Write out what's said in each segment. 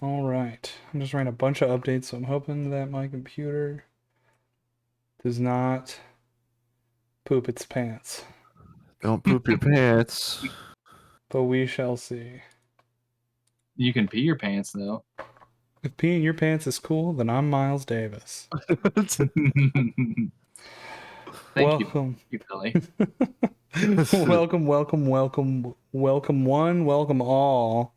All right. I'm just running a bunch of updates, so I'm hoping that my computer does not poop its pants. Don't poop your pants. But we shall see. You can pee your pants, though. If peeing your pants is cool, then I'm Miles Davis. Thank Welcome. you, Billy. welcome one, welcome all.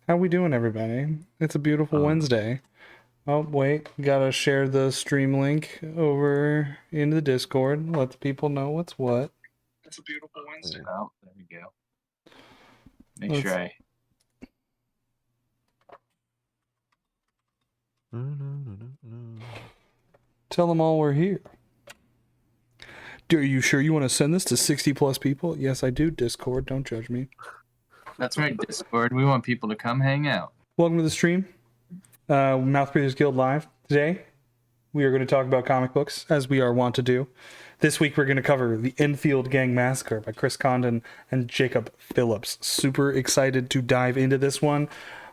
How we doing, everybody? It's a beautiful Wednesday. Oh, wait. Gotta share the stream link over into the Discord. Let the people know what's what. It's a beautiful Wednesday. Oh, there we go. Make Let's- sure I... Tell them all we're here. Are you sure you want to send this to 60 plus people? Yes, I do, Discord. Don't judge me. That's right, Discord. We want people to come hang out. Welcome to the stream. Mouthbreathers Guild Live. Today, we are going to talk about comic books, as we are wont to do. This week, we're going to cover The ENFIELD Gang Massacre by Chris Condon and Jacob Phillips. Super excited to dive into this one.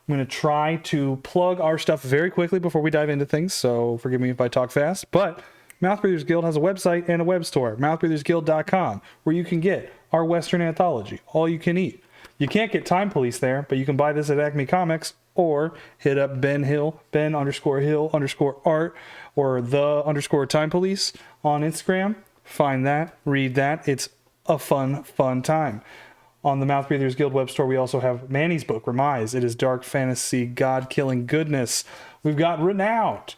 I'm going to try to plug our stuff very quickly before we dive into things, so forgive me if I talk fast. But Mouthbreathers Guild has a website and a web store, mouthbreathersguild.com, where you can get our Western anthology, All You Can Eat. You can't get Time Police there, but you can buy this at Acme Comics or hit up Ben Hill, Ben_Hill_art, or the_Time Police on Instagram. Find that, read that. It's a fun time. On the Mouthbreathers Guild web store, we also have Manny's book, Remise. It is dark fantasy, god-killing goodness. We've got Renowned,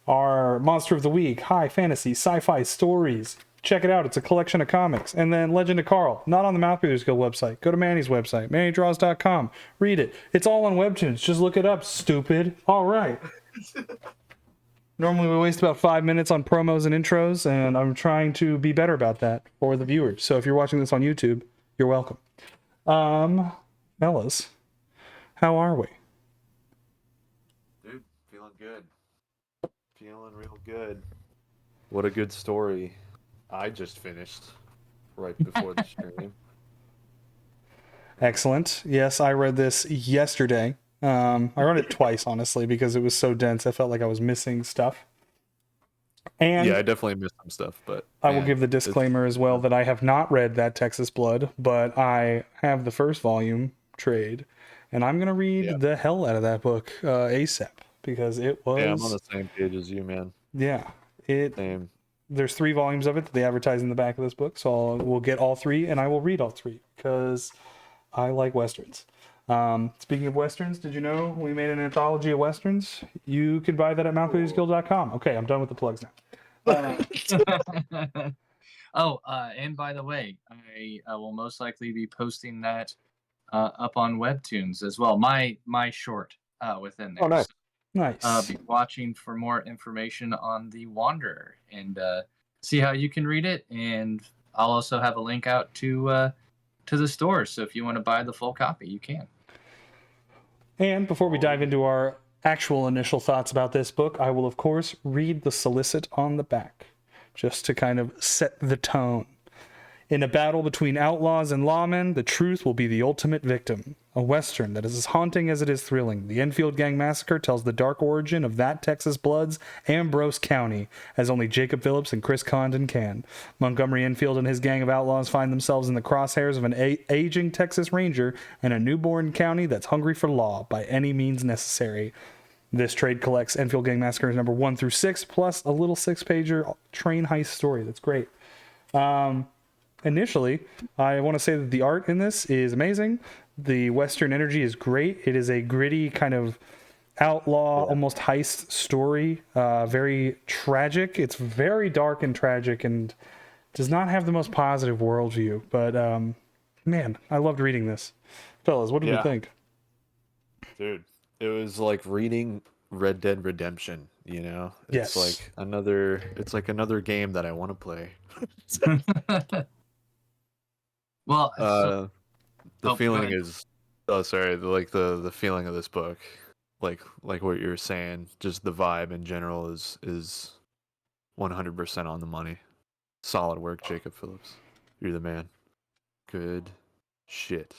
our monster of the week, high fantasy, sci-fi stories. Check it out. It's a collection of comics. And then Legend of Carl, not on the Mouthbreathers Guild website. Go to Manny's website, mannydraws.com. Read it. It's all on Webtoons. Just look it up, stupid. All right. Normally we waste about 5 minutes on promos and intros, and I'm trying to be better about that for the viewers. So if you're watching this on YouTube, you're welcome. Fellas, how are we? Dude, feeling good. Feeling real good. What a good story I just finished right before the stream. Excellent. Yes, I read this yesterday. I read it twice, honestly, because it was so dense. I felt like I was missing stuff. And yeah, I definitely missed some stuff, but I will give the disclaimer as well that I have not read that Texas Blood, but I have the first volume trade, and I'm going to read the hell out of that book ASAP, because it was... Yeah, I'm on the same page as you, man. Yeah. Same. There's 3 volumes of it that they advertise in the back of this book, so we'll get all 3, and I will read all 3, because I like Westerns. Speaking of Westerns, did you know we made an anthology of Westerns? You can buy that at mouthbreathersguild.com. Okay, I'm done with the plugs now. And by the way, I will most likely be posting that up on Webtoons as well. My short within there. Oh, nice. Nice. Be watching for more information on The Wanderer and see how you can read it. And I'll also have a link out to the store. So if you want to buy the full copy, you can. And before we dive into our actual initial thoughts about this book, I will, of course, read the solicit on the back, just to kind of set the tone. In a battle between outlaws and lawmen, the truth will be the ultimate victim. A Western that is as haunting as it is thrilling. The ENFIELD Gang Massacre tells the dark origin of that Texas Blood's Ambrose County, as only Jacob Phillips and Chris Condon can. Montgomery Enfield and his gang of outlaws find themselves in the crosshairs of an aging Texas Ranger and a newborn county that's hungry for law by any means necessary. This trade collects ENFIELD Gang Massacres number 1 through 6, plus a little 6-pager train heist story. That's great. Initially, I want to say that the art in this is amazing. The Western energy is great. It is a gritty kind of outlaw, almost heist story. Very tragic. It's very dark and tragic and does not have the most positive worldview. But, man, I loved reading this. Fellas, what did we think? Dude, it was like reading Red Dead Redemption, you know? It's Yes. like another game that I want to play. Well, the feeling is the feeling of this book, like what you were saying, just the vibe in general is 100% on the money. Solid work, Jacob Phillips. You're the man. Good shit.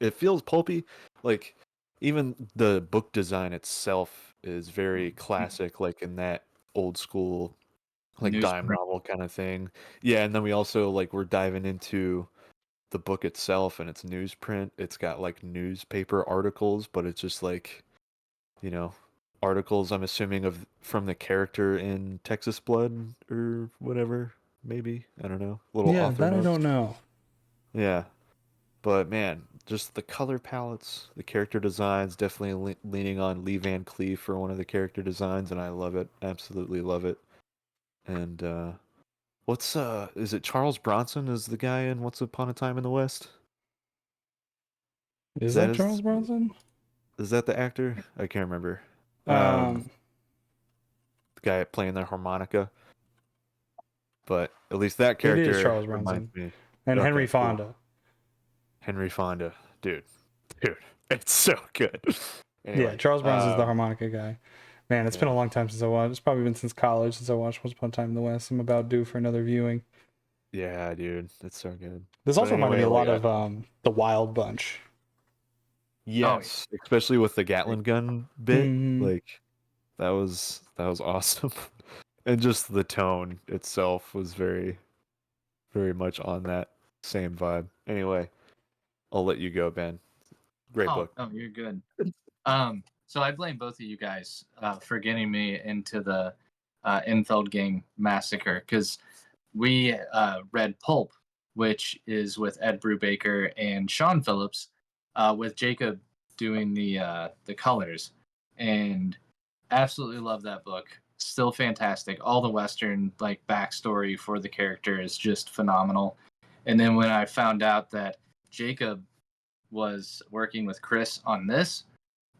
It feels pulpy. Like even the book design itself is very classic, like in that old school, like dime Newsprint. novel kind of thing. Yeah, and then we also like we're diving into the book itself, and it's newsprint. It's got like newspaper articles, but it's just like, you know, articles. I'm assuming of from the character in Texas Blood or whatever. Maybe I don't know. Little Yeah, author that I notes. don't know. Yeah, but man, just the color palettes, the character designs, definitely leaning on Lee Van Cleef for one of the character designs, and I love it. Absolutely love it. And what's is it Charles Bronson is the guy in Once Upon a Time in the West? Is That that Charles is Bronson? is that the actor? I can't remember. Um, The guy playing the harmonica, but at least that it is character Charles reminds Bronson me. and Henry Okay, cool. Fonda. Henry Fonda, dude, it's so good. Yeah, Anyway, Charles Bronson's the harmonica guy. Man, it's been a yeah, long time since I watched. It's probably been since college since I watched Once Upon a Time in the West. I'm about due for another viewing. yeah, dude, it's so good. This But also reminded anyway, me a like, lot of the Wild Bunch. yes, especially with the Gatling gun bit, Mm, like that was awesome, and just the tone itself was very, very much on that same vibe. Anyway, I'll let you go, Ben. Great Oh, book. no, you're good. So I blame both of you guys for getting me into the Infeld Gang Massacre because we read Pulp, which is with Ed Brubaker and Sean Phillips, with Jacob doing the colors, and absolutely love that book. Still fantastic. All the Western like backstory for the character is just phenomenal. And then when I found out that Jacob was working with Chris on this,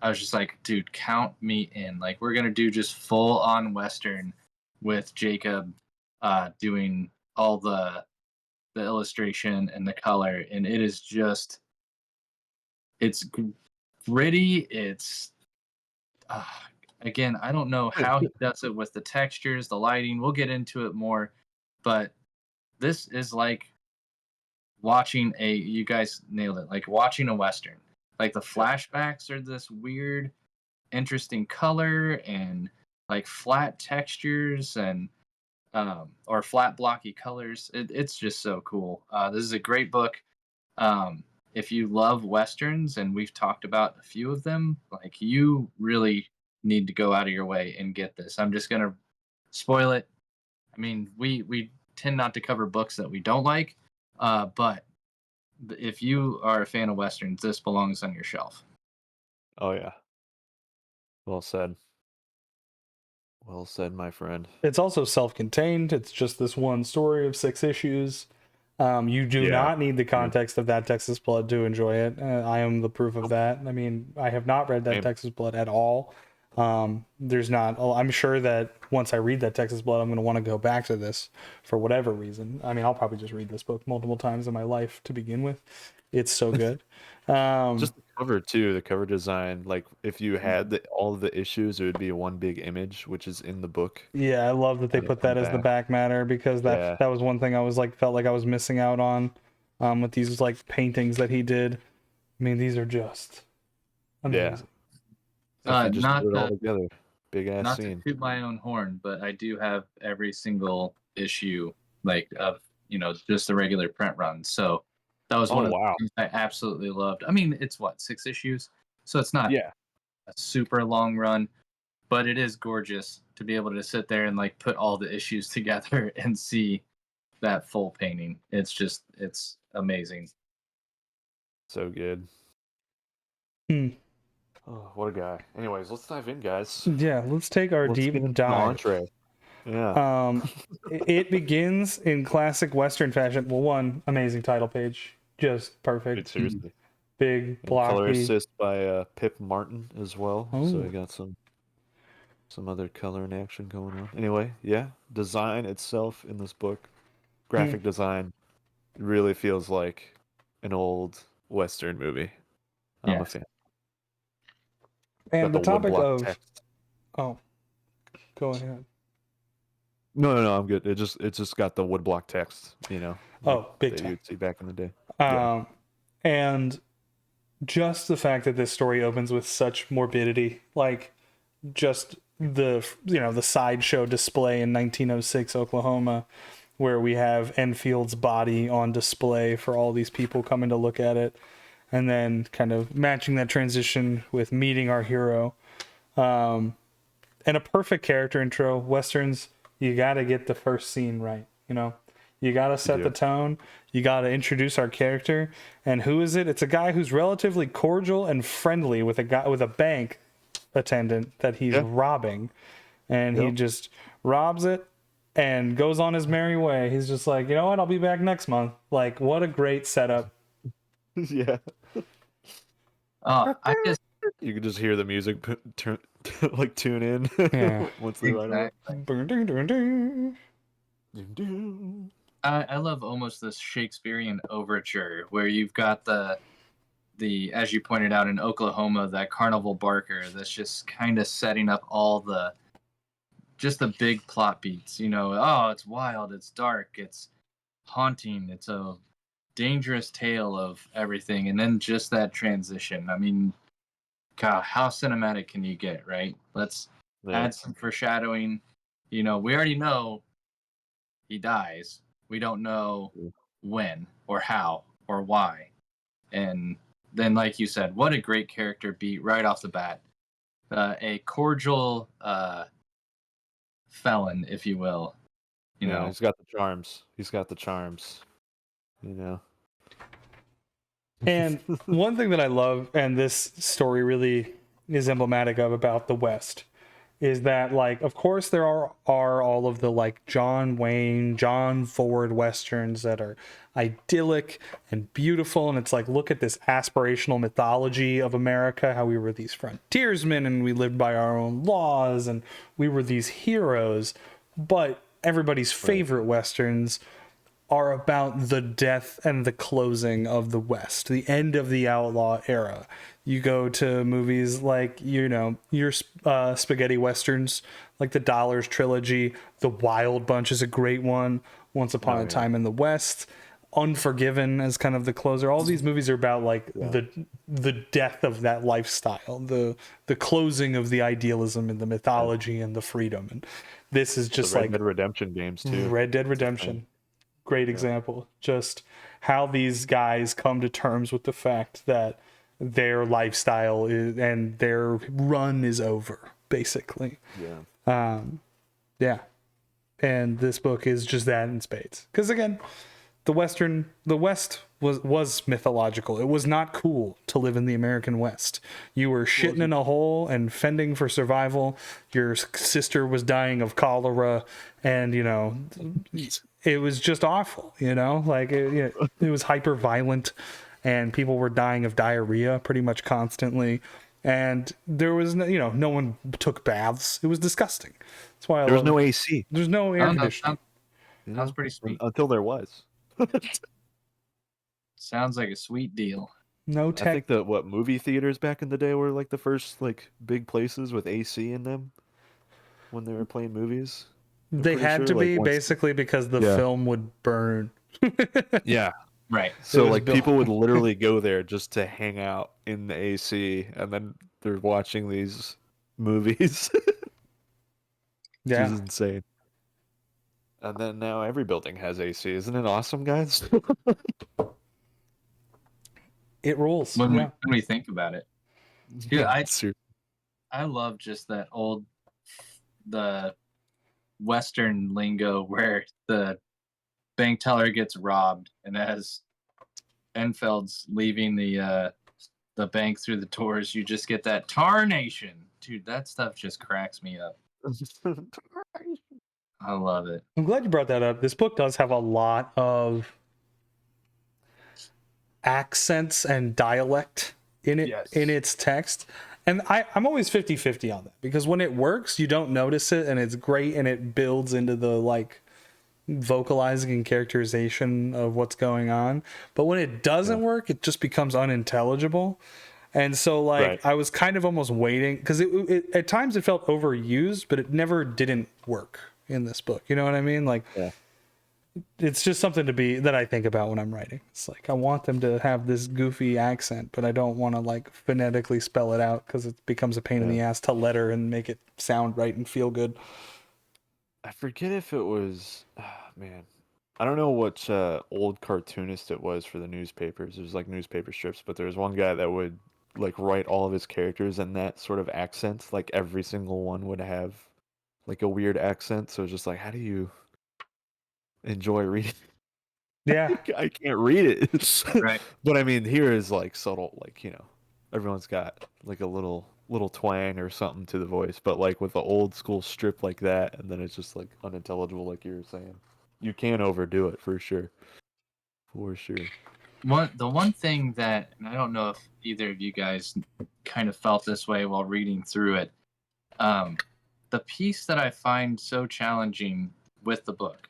I was just like, dude, count me in. Like, we're gonna do just full on Western with Jacob doing all the illustration and the color, and it is just it's gritty. It's uh, again, I don't know how he does it with the textures, the lighting. We'll get into it more, but this is like watching a you guys nailed it, like watching a Western. Like the flashbacks are this weird interesting color and like flat textures and or flat blocky colors. It's just so cool. This is a great book. If you love westerns, and we've talked about a few of them, like you really need to go out of your way and get this. I'm just gonna spoil it. I mean, we tend not to cover books that we don't like, but if you are a fan of westerns, this belongs on your shelf. Oh yeah, well said. Well said, my friend. it's also self-contained. It's just this one story of 6 issues. You do Yeah. not need the context of that Texas Blood to enjoy it. I am the proof of that. I mean, I have not read that Same. Texas Blood at all. There's not. I'm sure that once I read that Texas Blood, I'm going to want to go back to this for whatever reason. I mean, I'll probably just read this book multiple times in my life to begin with. It's so good. Just the cover too, the cover design. Like if you had all of the issues, it would be one big image, which is in the book. Yeah, I love that they And put in that as the back. back matter because Yeah. that was one thing I was like felt like I was missing out on with these like paintings that he did. I mean, these are just amazing. If you just Not put it all to together, big ass not to scene. toot my own horn, but I do have every single issue like of just the regular print run. So that was one Oh of the wow. things I absolutely loved. I mean, it's what 6 issues, so it's not Yeah. a super long run, but it is gorgeous to be able to sit there and like put all the issues together and see that full painting. It's amazing. So good. Hmm. Oh, what a guy. Anyways, let's dive in, guys. Yeah, let's take our Let's get deep into the dive. entree. Yeah. It begins in classic Western fashion. Well, one amazing title page, just Dude, perfect, seriously. big, And color blocky. assist by Pip Martin as well. So Oh, we got some other color and action going on. Anyway, yeah, design itself in this book, graphic design really feels like an old Western movie. I'm a Yes. fan. and Got the the topic woodblock of text. oh, go ahead. No, I'm good. It just got the woodblock text, like Oh, big that time. you'd see back in the day. Yeah. And just the fact that this story opens with such morbidity, like just the sideshow display in 1906 Oklahoma, where we have Enfield's body on display for all these people coming to look at it, and then kind of matching that transition with meeting our hero, and a perfect character intro. Westerns, you got to get the first scene right, you got to set the tone. You got to introduce our character. And who is it? It's a guy who's relatively cordial and friendly with a bank attendant that he's robbing. And he just robs it and goes on his merry way. He's just like, you know what? I'll be back next month. Like, what a great setup. Yeah. I just You can just hear the music tune in. Yeah. Once they ride exactly. I love almost this Shakespearean overture where you've got the as you pointed out in Oklahoma, that carnival barker that's just kind of setting up all the big plot beats. Oh, it's wild, it's dark, it's haunting, it's a dangerous tale of everything, and then just that transition. I mean, God, how cinematic can you get, right? Let's add some foreshadowing. We already know he dies. We don't know when or how or why. And then, like you said, what a great character beat right off the bat. A cordial felon, if you will. He's got the charms. And one thing that I love, and this story really is emblematic of about the West, is that, like, of course there are all of the, like, John Wayne, John Ford Westerns that are idyllic and beautiful. And it's like, look at this aspirational mythology of America, how we were these frontiersmen and we lived by our own laws and we were these heroes. But everybody's favorite Westerns are about the death and the closing of the West, the end of the outlaw era. You go to movies like, your spaghetti Westerns, like the Dollars trilogy. The Wild Bunch is a great one. Once Upon a Time in the West. Unforgiven as kind of the closer. All these movies are about, like, the death of that lifestyle, the closing of the idealism and the mythology and the freedom. And this is just Red Dead Redemption games too. Red Dead Redemption. Great example. Just how these guys come to terms with the fact that their lifestyle and their run is over, basically. Yeah. And this book is just that in spades. Because again, the West was mythological. It was not cool to live in the American West. You were shitting in a hole and fending for survival. Your sister was dying of cholera, and it was just awful. Like it was hyper violent, and people were dying of diarrhea pretty much constantly. And there was no one took baths. It was disgusting. That's why there was no AC. There's no air conditioning. Sounds pretty sweet. Until there was. Sounds like a sweet deal. No tech. I think that movie theaters back in the day were like the first like big places with AC in them when they were playing movies. They had to be basically because the film would burn. Yeah. Right. So like people would literally go there just to hang out in the AC, and then they're watching these movies. Yeah. Which is insane. And then now every building has AC. Isn't it awesome, guys? It rules. When we think about it. Dude, I love just that the Western lingo where the bank teller gets robbed, and as Enfield's leaving the bank through the doors, you just get that tarnation. Dude, that stuff just cracks me up. I love it. I'm glad you brought that up. This book does have a lot of accents and dialect in it, in its text. And I'm always 50-50 on that, because when it works, you don't notice it, and it's great, and it builds into the, like, vocalizing and characterization of what's going on. But when it doesn't work, it just becomes unintelligible. And so, like, I was kind of almost waiting, because it at times it felt overused, but it never didn't work in this book. You know what I mean? Like, it's just something that I think about when I'm writing. It's like I want them to have this goofy accent, but I don't want to like phonetically spell it out because it becomes a pain in the ass to letter and make it sound right and feel good. I forget if it was, man, I don't know what old cartoonist it was for the newspapers. There's like newspaper strips, but there was one guy that would like write all of his characters in that sort of accent. Like every single one would have like a weird accent. So it's just like, how do you enjoy reading? Yeah. I can't read it. Right. But I mean, here is like subtle, like, everyone's got like a little twang or something to the voice, but like with the old school strip like that, and then it's just like unintelligible, like you were saying. You can overdo it for sure. For sure. The one thing that, and I don't know if either of you guys kind of felt this way while reading through it, the piece that I find so challenging with the book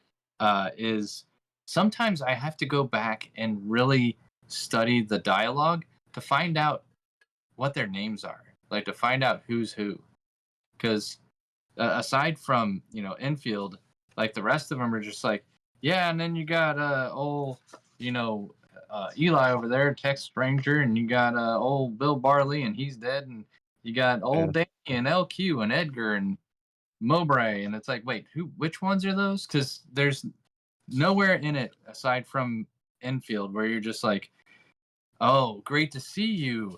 is sometimes I have to go back and really study the dialogue to find out what their names are, like to find out who's who. Because aside from, Enfield, like the rest of them are just like, yeah, and then you got old, Eli over there, Texas Ranger, and you got old Bill Barley, and he's dead, and you got old Danny and LQ and Edgar and Mowbray, and it's like, wait, which ones are those? Because there's nowhere in it aside from Enfield where you're just like, oh, great to see you,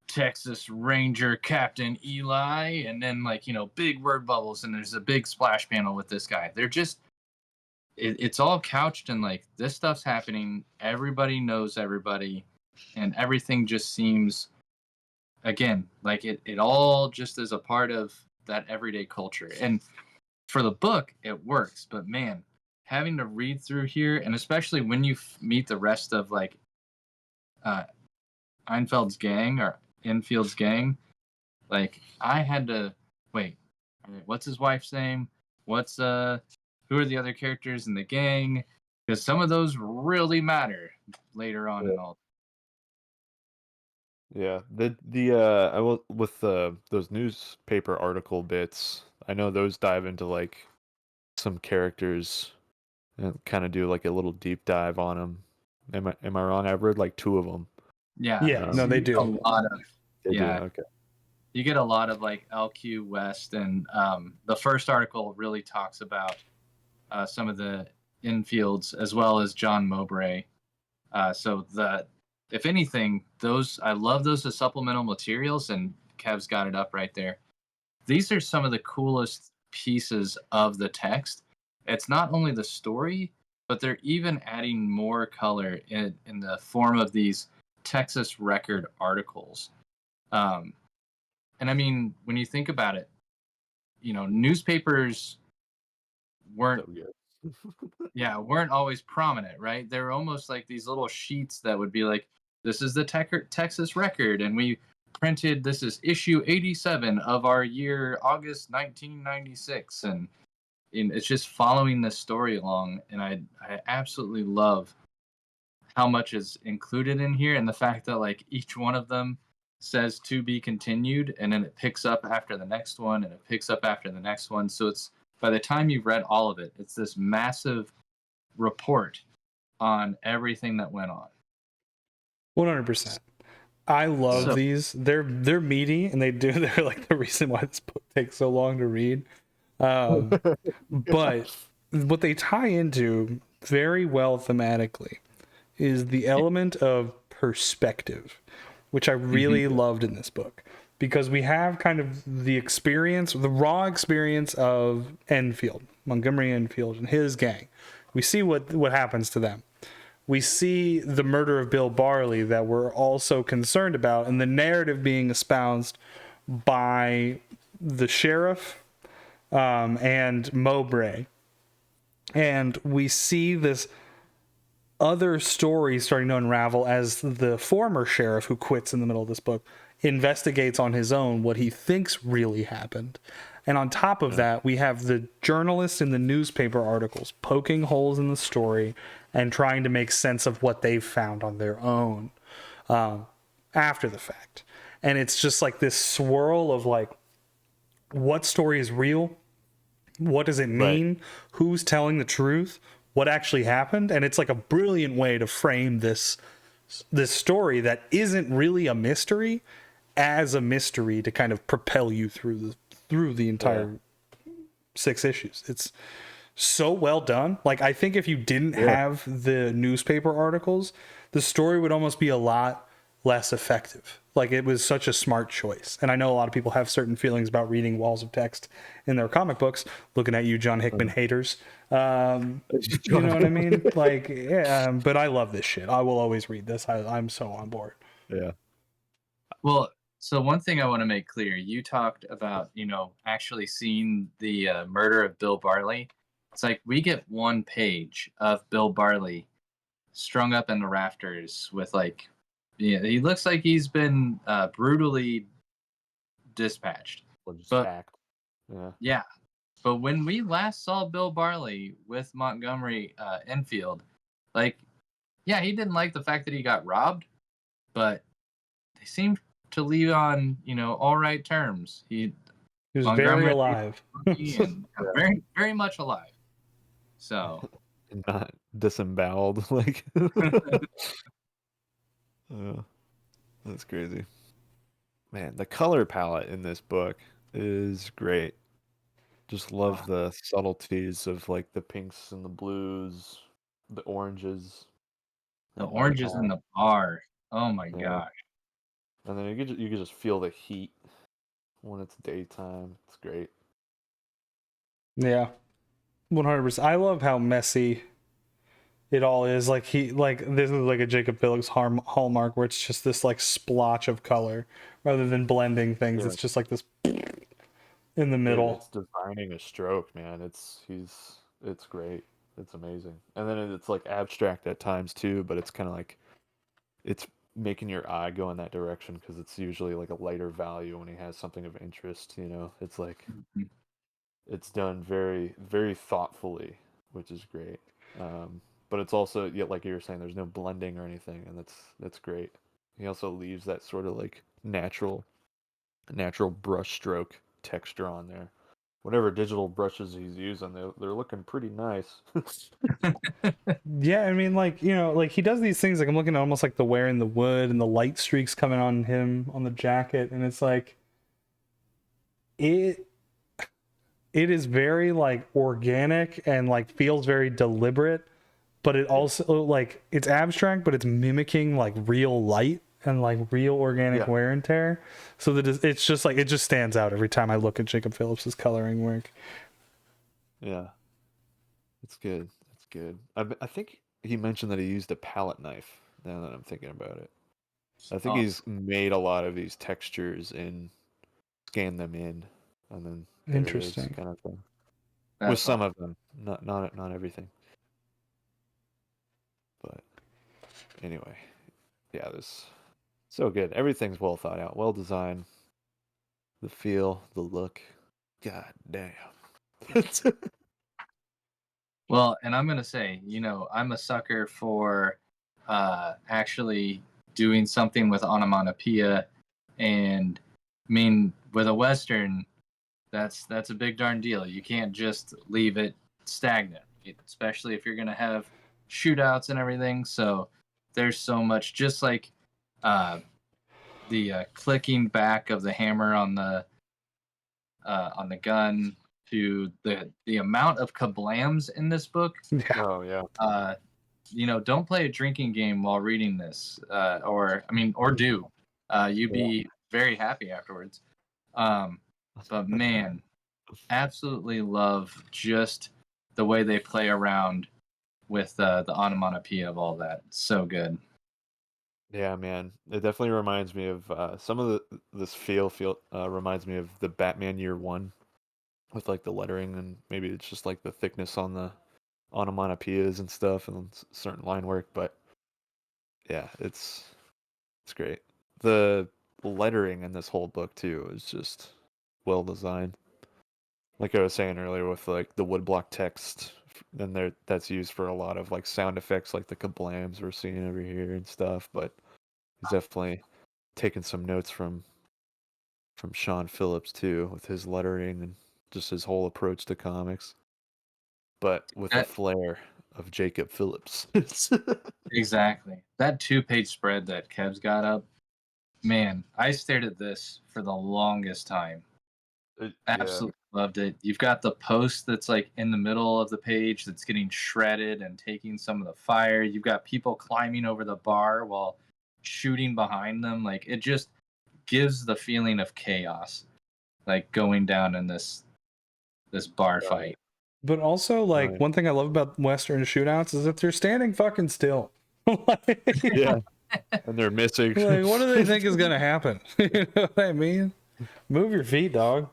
Texas Ranger Captain Eli, and then like, big word bubbles, and there's a big splash panel with this guy. They're just it's all couched in like, this stuff's happening, everybody knows everybody, and everything just seems, again, like it all just is a part of that everyday culture. And for the book it works, but man, having to read through here, and especially when you meet the rest of like Einfeld's gang or Enfield's gang, like I had to wait, what's his wife's name, what's who are the other characters in the gang, because some of those really matter later on in all. Yeah, I will with those newspaper article bits. I know those dive into like some characters and kind of do like a little deep dive on them. Am I wrong? I've read like two of them. Yeah, no, they do. A lot of, They do, yeah, okay. you get a lot of like LQ West, and the first article really talks about some of the infields as well as John Mowbray. So if anything, I love those as supplemental materials, and Kev's got it up right there. These are some of the coolest pieces of the text. It's not only the story, but they're even adding more color in the form of these Texas Record articles. And I mean, when you think about it, newspapers weren't weren't always prominent, right? They were almost like these little sheets that would be like, this is the Texas Record, and we printed, this is issue 87 of our year August 1996, and it's just following the story along. And I absolutely love how much is included in here, and the fact that like each one of them says to be continued, and then it picks up after the next one, and it picks up after the next one. So it's, by the time you've read all of it, it's this massive report on everything that went on. 100%. I love these. They're meaty, and they're like the reason why this book takes so long to read. But what they tie into very well thematically is the element of perspective, which I really loved in this book, because we have kind of the raw experience of Enfield, Montgomery Enfield, and his gang. We see what happens to them. We see the murder of Bill Barley that we're also concerned about, and the narrative being espoused by the sheriff and Mowbray. And we see this other story starting to unravel as the former sheriff, who quits in the middle of this book, investigates on his own what he thinks really happened. And on top of that, we have the journalists in the newspaper articles poking holes in the story and trying to make sense of what they've found on their own after the fact. And it's just like this swirl of like, what story is real? What does it mean? Right. Who's telling the truth? what actually happened, and it's like a brilliant way to frame this story that isn't really a mystery as a mystery to kind of propel you through the entire 6 issues. It's so well done. Like, I think if you didn't have the newspaper articles, the story would almost be a lot less effective. Like, it was such a smart choice. And I know a lot of people have certain feelings about reading walls of text in their comic books. Looking at you, John Hickman haters. You know what I mean? Like, yeah, but I love this shit. I will always read this. I'm so on board. Yeah. Well, so one thing I want to make clear, you talked about, actually seeing the murder of Bill Barley. It's like we get 1 page of Bill Barley strung up in the rafters with he looks like he's been brutally dispatched. Or just But- hacked. Yeah. Yeah. But when we last saw Bill Barley with Montgomery Enfield, he didn't like the fact that he got robbed, but they seemed to leave on, all right terms. He was Montgomery very alive. and very, very much alive. So Not disemboweled. Like, that's crazy. Man, the color palette in this book is great. Just love the subtleties of like the pinks and the blues, the oranges. the oranges in the bar. Oh my Yeah. gosh. And then you can just feel the heat when it's daytime. It's great. Yeah, 100%. I love how messy it all is. Like, this is like a Jacob Phillips hallmark, where it's just this like splotch of color rather than blending things. Yeah. It's just like this in the middle. It's defining a stroke, man. It's great. It's amazing. And then it's like abstract at times too, but it's kind of like it's making your eye go in that direction because it's usually like a lighter value when he has something of interest. It's like it's done very, very thoughtfully, which is great. But it's also, like you were saying, there's no blending or anything, and that's great. He also leaves that sort of like natural brush stroke texture on there. Whatever digital brushes he's using, they're looking pretty nice. Yeah, I mean, like he does these things. Like, I'm looking at almost like the wear in the wood and the light streaks coming on him on the jacket, and it's like it is very like organic and like feels very deliberate, but it also like it's abstract, but it's mimicking like real light and like real organic wear and tear. So that it's just like, it just stands out every time I look at Jacob Phillips's coloring work. Yeah, it's good. It's good. I think he mentioned that he used a palette knife. Now that I'm thinking about it, I think he's made a lot of these textures and scanned them in, and then there it is, Interesting. kind of thing. That's With some of them, not everything. But anyway, yeah, this so good. Everything's well thought out, well designed. The feel, the look. God damn. Well, and I'm gonna say, I'm a sucker for actually doing something with onomatopoeia, and I mean, with a Western, that's a big darn deal. You can't just leave it stagnant, especially if you're gonna have shootouts and everything. So there's so much, just like the clicking back of the hammer on the gun, to the amount of kablams in this book. Yeah. Oh yeah. Don't play a drinking game while reading this, or do. You'd be very happy afterwards. But man, absolutely love just the way they play around with the onomatopoeia of all that. So good. Yeah, man. It definitely reminds me of some of this feel reminds me of the Batman Year One, with like the lettering, and maybe it's just like the thickness on the onomatopoeias and stuff and certain line work. But yeah, it's great. The lettering in this whole book too is just well designed. Like I was saying earlier, with like the woodblock text, and that's used for a lot of like sound effects, like the kablams we're seeing over here and stuff. But he's definitely taken some notes from Sean Phillips too, with his lettering and just his whole approach to comics. But with the flair of Jacob Phillips. Exactly. That 2-page spread that Kev's got up, man, I stared at this for the longest time. Yeah. Absolutely loved it. You've got the post that's like in the middle of the page that's getting shredded and taking some of the fire. You've got people climbing over the bar while shooting behind them. Like it just gives the feeling of chaos, like going down in this bar fight. But also, like, Right. one thing I love about Western shootouts is that they're standing fucking still. Yeah. And they're missing. Like, what do they think is gonna happen? You know what I mean? Move your feet, dog.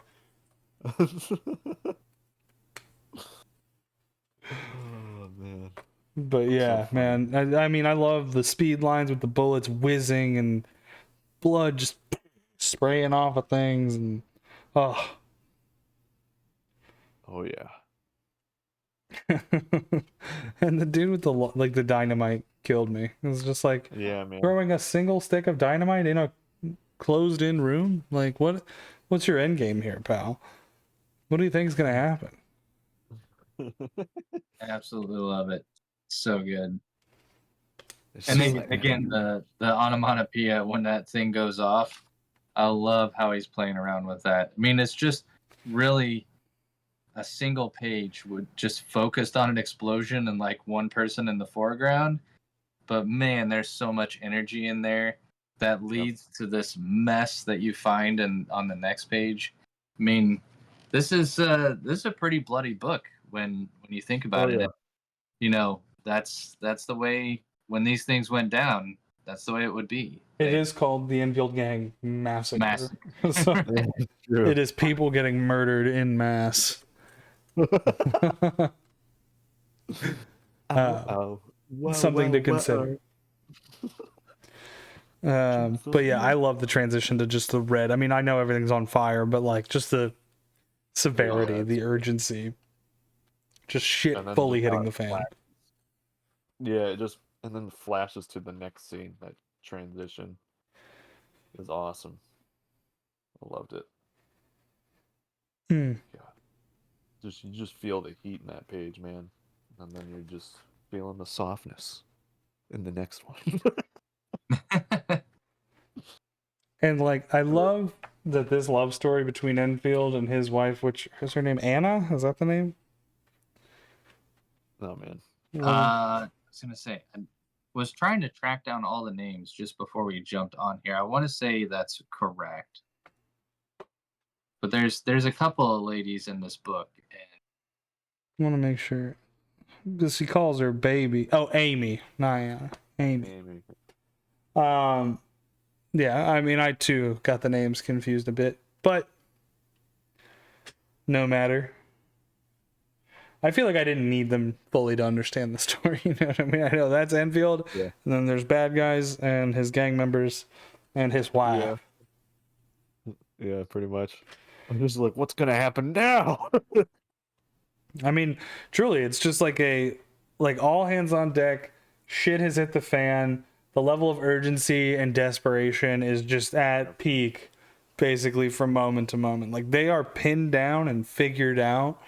Oh man. But yeah, man. I mean, I love the speed lines with the bullets whizzing and blood just spraying off of things, and oh. Oh yeah. And the dude with the dynamite killed me. It was just like Yeah, man. throwing a single stick of dynamite in a closed-in room. Like, what's your end game here, pal? What do you think is gonna happen? Absolutely love it. So good. It's And just then like, again, the onomatopoeia when that thing goes off, I love how he's playing around with that. I mean, it's just really a single page would just focused on an explosion and like one person in the foreground. But man, there's so much energy in there that leads to this mess that you find on the next page. I mean, this is a pretty bloody book when you think about it. yeah. You know, that's the way when these things went down. That's the way it would be. It is called the Enfield Gang Massacre. Massacre. So True. it is people getting murdered in mass. Something to consider. But yeah, I love the transition to just the red. I mean, I know everything's on fire, but like just the severity, the urgency, just shit And then fully just hitting how the it fan. flashes. Yeah, it just and then flashes to the next scene. That transition is awesome. I loved it. Hmm. You just feel the heat in that page, man, and then you're just feeling the softness in the next one. And like, I love that this love story between Enfield and his wife, which is her name, Anna? Is that the name? Oh man. I was gonna say I was trying to track down all the names just before we jumped on here. I want to say that's correct, but there's a couple of ladies in this book, and I want to make sure because he calls her baby. Oh, Amy, not Anna. Amy. Yeah, I mean, I too got the names confused a bit, but no matter. I feel like I didn't need them fully to understand the story. You know what I mean? I know that's Enfield, Yeah. and then there's bad guys and his gang members and his wife. Yeah, pretty much. I'm just like, what's gonna happen now? I mean, truly, it's just like all hands on deck. Shit has hit the fan. The level of urgency and desperation is just at peak, basically from moment to moment. Like they are pinned down and figured out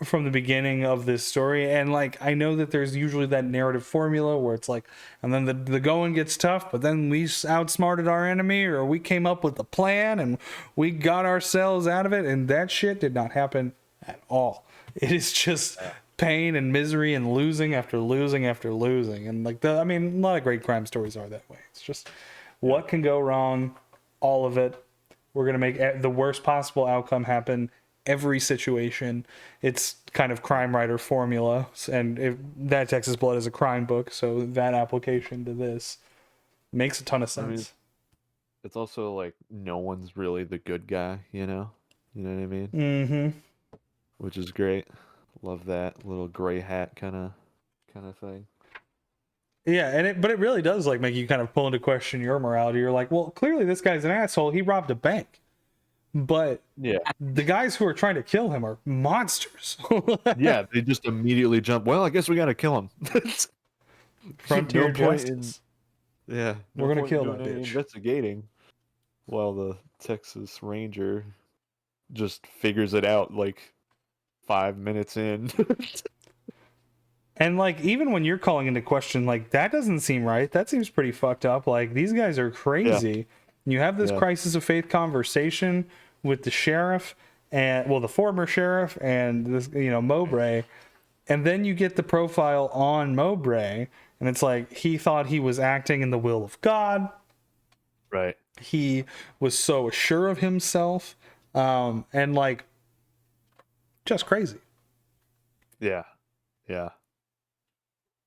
from the beginning of this story. And like I know that there's usually that narrative formula where it's like, and then the going gets tough, but then we outsmarted our enemy, or we came up with a plan and we got ourselves out of it. And that shit did not happen at all. It is just pain and misery and losing after losing after losing. And like I mean, a lot of great crime stories are that way. It's just what can go wrong, all of it. We're going to make the worst possible outcome happen every situation. It's kind of crime writer formula. And that Texas Blood is a crime book, so that application to this makes a ton of sense. I mean, it's also like no one's really the good guy, you know? You know what I mean? Mm-hmm. Which is great. Love that little gray hat kind of thing. Yeah, and but it really does like make you kind of pull into question your morality. You're like, well, clearly this guy's an asshole. He robbed a bank. But yeah, the guys who are trying to kill him are monsters. Yeah, they just immediately jump. Well, I guess we got to kill him. Frontier No point justice. Yeah, We're gonna point kill doing that any bitch. investigating, while the Texas Ranger just figures it out like 5 minutes in. And like, even when you're calling into question, like, that doesn't seem right. That seems pretty fucked up. Like, these guys are crazy. You have this crisis of faith conversation with the sheriff and, well, the former sheriff and this, Mowbray. And then you get the profile on Mowbray, and it's like, he thought he was acting in the will of God. Right. He was so sure of himself. And like, just crazy. Yeah. Yeah.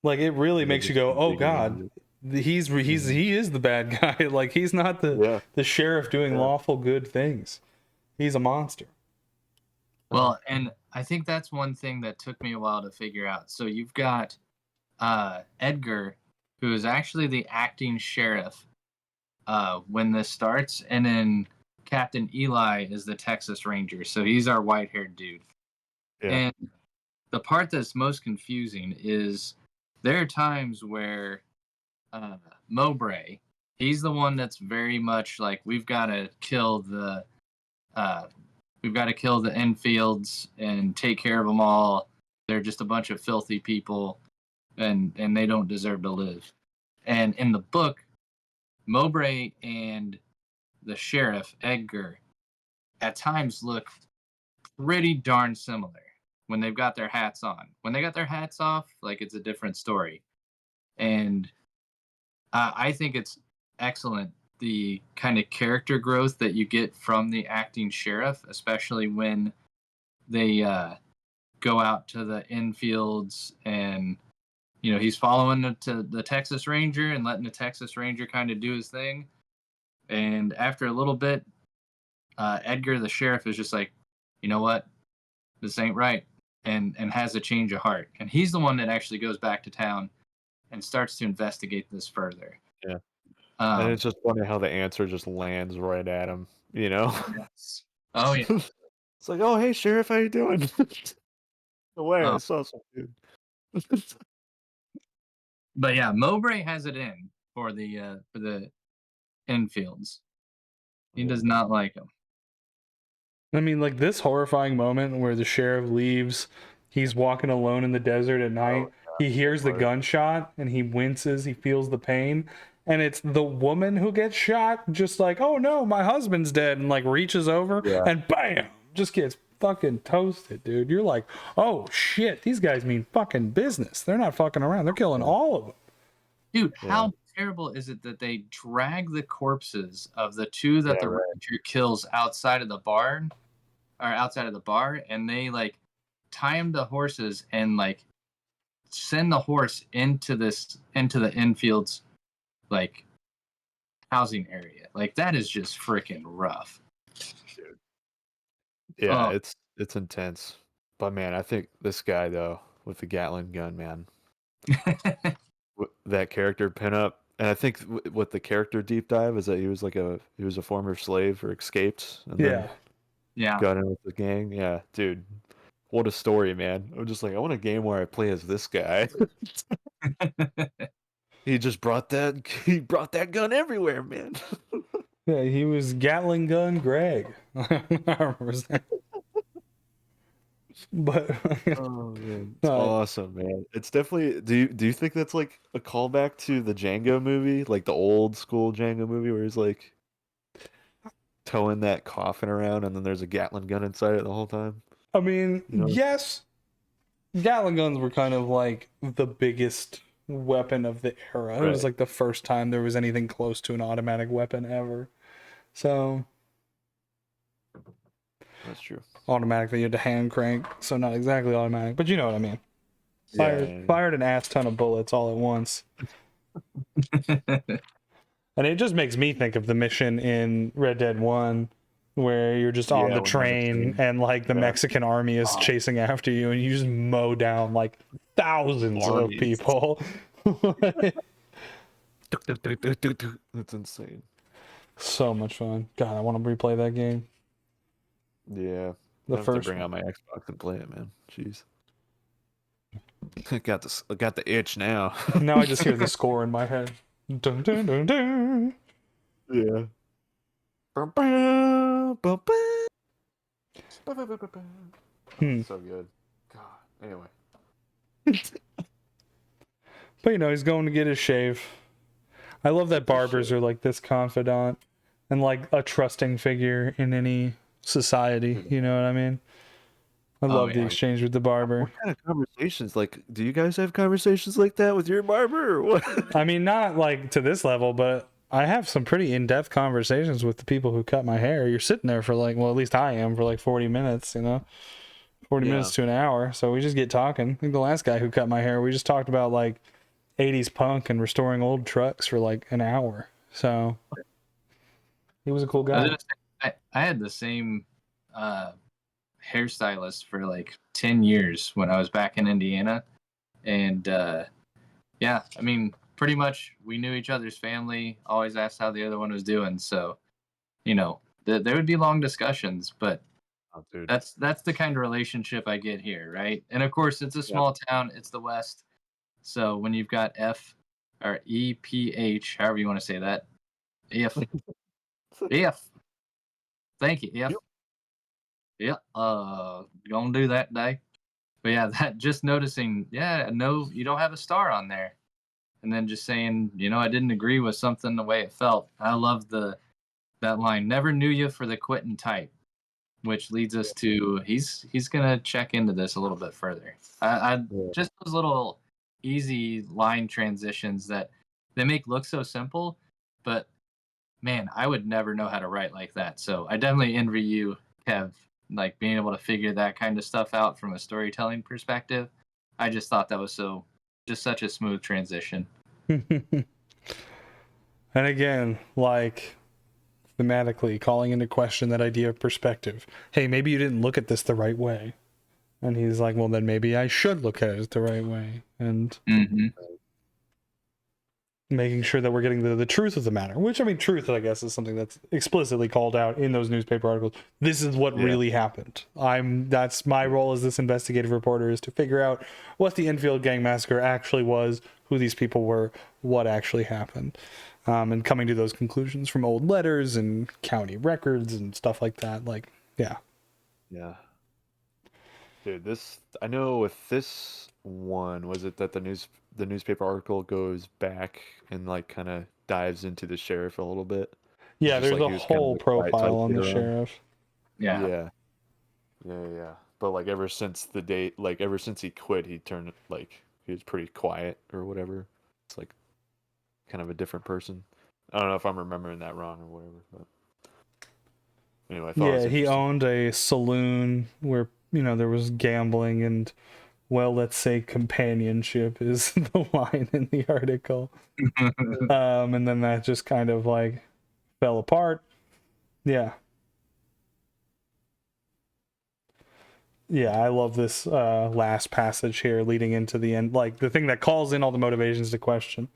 Like, it really makes you go, oh God, he is the bad guy. Like, he's not the sheriff doing lawful good things. He's a monster. Well, and I think that's one thing that took me a while to figure out. So you've got Edgar, who is actually the acting sheriff when this starts, and then Captain Eli is the Texas Ranger. So he's our white-haired dude. Yeah. And the part that's most confusing is there are times where Mowbray, he's the one that's very much like, we've got to kill the Enfields and take care of them all. They're just a bunch of filthy people, and they don't deserve to live. And in the book, Mowbray and the sheriff, Edgar, at times look pretty darn similar when they've got their hats on. When they got their hats off, like, it's a different story. And I think it's excellent, the kind of character growth that you get from the acting sheriff, especially when they go out to the infields and, he's following the Texas Ranger and letting the Texas Ranger kind of do his thing. And after a little bit, Edgar, the sheriff, is just like, you know what? This ain't right. And has a change of heart. And he's the one that actually goes back to town and starts to investigate this further. Yeah. And it's just funny how the answer just lands right at him, Yes. Oh, yeah. It's like, oh, hey, Sheriff, how you doing? No way, I saw something. But yeah, Mowbray has it in for the infields. He does not like them. I mean, like, this horrifying moment where the sheriff leaves, he's walking alone in the desert at night. He hears the gunshot and he winces, he feels the pain. And it's the woman who gets shot, just like, oh no, my husband's dead, and like reaches over and bam, just gets fucking toasted, dude. You're like, oh shit, these guys mean fucking business. They're not fucking around. They're killing all of them. Dude, how terrible is it that they drag the corpses of the two that the ranger kills outside of the barn, or outside of the bar, and they like tie them to horses and like send the horse into the infields, like, housing area. Like, that is just freaking rough. Dude. Yeah, it's intense. But man, I think this guy though with the Gatling gun, man, that character pinup, and I think what the character deep dive is that he was a former slave or escaped, and then got in with the gang. Yeah, dude, what a story, man. I'm just like, I want a game where I play as this guy. He brought that gun everywhere, man. Yeah, he was Gatling gun Greg. I remember his name. But oh man, it's awesome, man. It's definitely. Do you think that's like a callback to the Django movie, like the old school Django movie, where he's like towing that coffin around, and then there's a Gatling gun inside it the whole time? I mean, yes, Gatling guns were kind of like the biggest weapon of the era. It was like the first time there was anything close to an automatic weapon ever. So that's true. Automatically, you had to hand crank, so not exactly automatic, but you know what I mean. Fired an ass ton of bullets all at once. And it just makes me think of the mission in Red Dead 1 where you're just on the train and like the Mexican army is chasing after you and you just mow down like thousands of people. That's insane. So much fun. God, I want to replay that game. Yeah. The first to bring out my Xbox and play it, man. Jeez. I got the itch now. Now I just hear the score in my head. Dun, dun, dun, dun. Yeah. So good. God. Anyway. But he's going to get his shave. I love that barbers are like this confidant and like a trusting figure in any society. You know what I mean? I love the exchange with the barber. What kind of conversations? Like, do you guys have conversations like that with your barber or what? I mean, not like to this level, but I have some pretty in-depth conversations with the people who cut my hair. You're sitting there for like, well, at least I am for like 40 minutes, 40 minutes to an hour. So we just get talking. I think the last guy who cut my hair, we just talked about like 80s punk and restoring old trucks for like an hour. So he was a cool guy. I had the same hairstylist for like 10 years when I was back in Indiana. And yeah, I mean, pretty much we knew each other's family, always asked how the other one was doing. So, there would be long discussions, but that's the kind of relationship I get here, right? And of course, it's a small town, it's the West. So when you've got F or EPH, however you want to say that, F. Thank you, F. Yeah, gonna do that day. But yeah, that just noticing, no, you don't have a star on there. And then just saying, I didn't agree with something the way it felt. I love that line, never knew you for the quitting type, which leads us to he's gonna check into this a little bit further. Just those little easy line transitions that they make look so simple, but man, I would never know how to write like that. So I definitely envy you, Kev, like being able to figure that kind of stuff out from a storytelling perspective. I just thought that was just such a smooth transition. And again, like thematically calling into question that idea of perspective. Hey, maybe you didn't look at this the right way. And he's like, well, then maybe I should look at it the right way. And making sure that we're getting the truth of the matter, which, I mean, truth, I guess, is something that's explicitly called out in those newspaper articles. This is what really happened. That's my role as this investigative reporter, is to figure out what the Enfield Gang Massacre actually was, who these people were, what actually happened, and coming to those conclusions from old letters and county records and stuff like that. Like, yeah. Dude, I know with this one, was it that the newspaper article goes back and like kind of dives into the sheriff a little bit? Yeah, there's a whole profile on the sheriff. Yeah. But like ever since he quit, he turned like he was pretty quiet or whatever. It's like kind of a different person. I don't know if I'm remembering that wrong or whatever, but anyway, he owned a saloon where there was gambling and, well, let's say companionship is the line in the article. And then that just kind of like fell apart. Yeah, I love this last passage here leading into the end, like the thing that calls in all the motivations to question.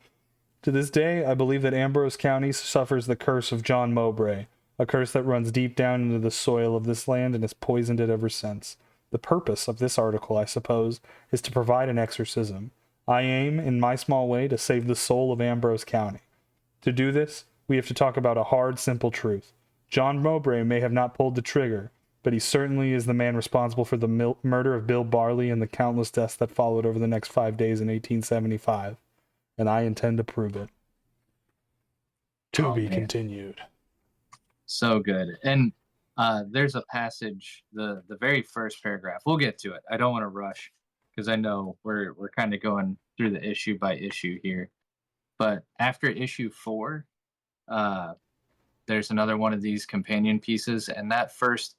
To this day, I believe that Ambrose County suffers the curse of John Mowbray, a curse that runs deep down into the soil of this land and has poisoned it ever since. The purpose of this article, I suppose, is to provide an exorcism. I aim, in my small way, to save the soul of Ambrose County. To do this, we have to talk about a hard, simple truth. John Mowbray may have not pulled the trigger, but he certainly is the man responsible for the murder of Bill Barley and the countless deaths that followed over the next 5 days in 1875. And I intend to prove it. To be continued. So good. And there's a passage, the very first paragraph. We'll get to it. I don't want to rush because I know we're kind of going through the issue by issue here. But after issue 4, there's another one of these companion pieces, and that first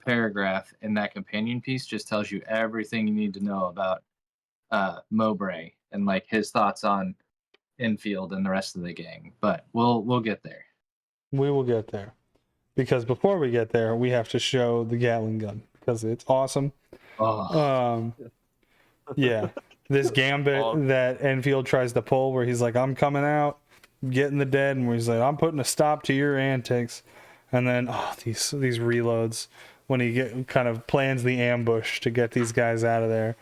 paragraph in that companion piece just tells you everything you need to know about Mowbray and like his thoughts on Enfield and the rest of the gang. But we'll get there. We will get there. Because before we get there, we have to show the Gatling gun because it's awesome. Yeah, this gambit that Enfield tries to pull, where he's like, "I'm coming out, getting the dead," and where he's like, "I'm putting a stop to your antics," and then these reloads when he kind of plans the ambush to get these guys out of there.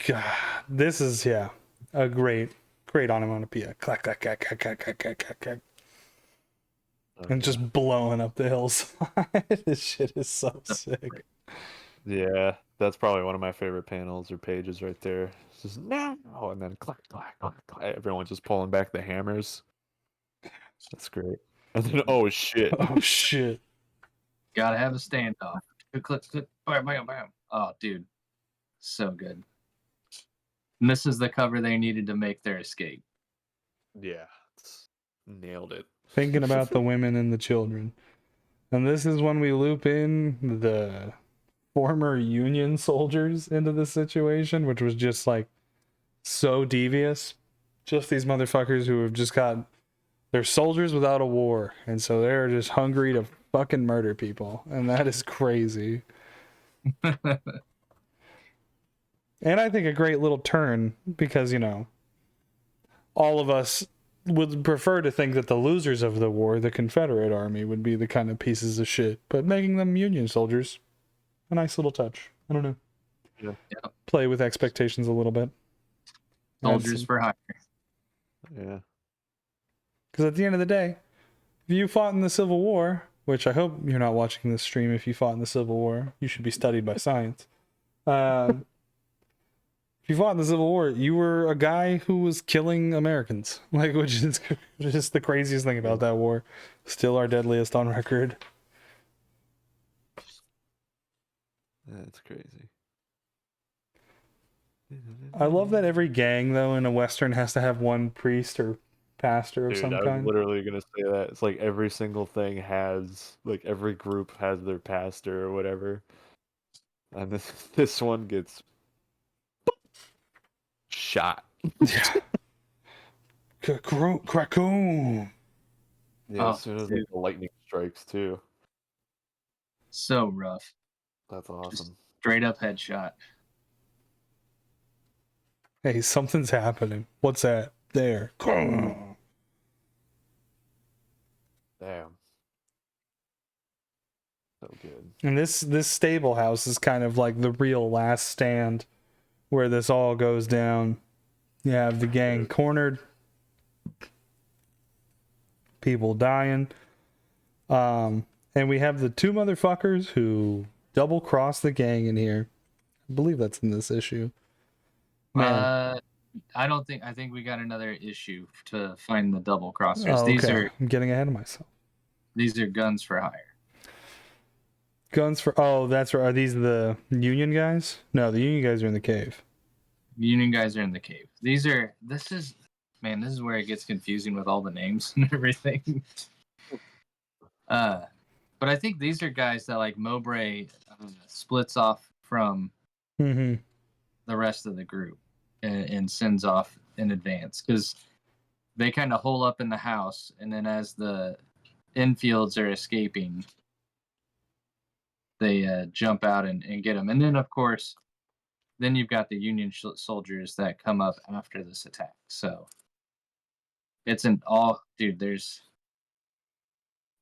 God, this is a great onomatopoeia. Clack clack clack clack clack clack clack clack. And just blowing up the hillside. This shit is so sick. Yeah, that's probably one of my favorite panels or pages right there. It's just no, and then clack, clack, clack, clack. Everyone just pulling back the hammers. That's great. And then, oh shit. Oh shit. Gotta have a standoff. Click, click, click, bam, bam, bam. Oh, dude, so good. And this is the cover they needed to make their escape. Yeah, nailed it. Thinking about the women and the children. And this is when we loop in the former Union soldiers into the situation, which was just like so devious. Just these motherfuckers who have just got, they're soldiers without a war, and so they're just hungry to fucking murder people, and that is crazy. And I think a great little turn, because, you know, all of us would prefer to think that the losers of the war, the Confederate Army, would be the kind of pieces of shit, but making them Union soldiers, a nice little touch. I don't know. Yeah. Play with expectations a little bit. Soldiers for hire. Yeah. Because at the end of the day, if you fought in the Civil War, which I hope you're not watching this stream if you fought in the Civil War, you should be studied by science. If you fought in the Civil War, you were a guy who was killing Americans, like, which is just the craziest thing about that war. Still our deadliest on record. That's crazy. I love that every gang, though, in a Western has to have one priest or pastor of Dude, some I was kind. literally gonna say that. It's like every single thing has, like, every group has their pastor or whatever, and this one gets shot. Yeah. Crackoon. Yeah, Oh, as soon as dude. the lightning strikes too. So rough. That's awesome. Straight up headshot. Hey, something's happening. What's that? There. Damn. So good. And this stable house is kind of like the real last stand where this all goes down. You have the gang cornered, people dying, and we have the two motherfuckers who double cross the gang in here. I believe that's in this issue. Man. I think we got another issue to find the double crossers. Oh, okay. These I'm getting ahead of myself. are guns for hire. Guns for, oh, that's right. Are these the Union guys? No, the Union guys are in the cave. Union guys are in the cave. This is where it gets confusing with all the names and everything. But I think these are guys that, like, Mowbray splits off from Mm-hmm. the rest of the group and sends off in advance, because they kind of hole up in the house, and then as the Enfields are escaping, they jump out and get them. And then, of course, then you've got the Union soldiers that come up after this attack. So it's there's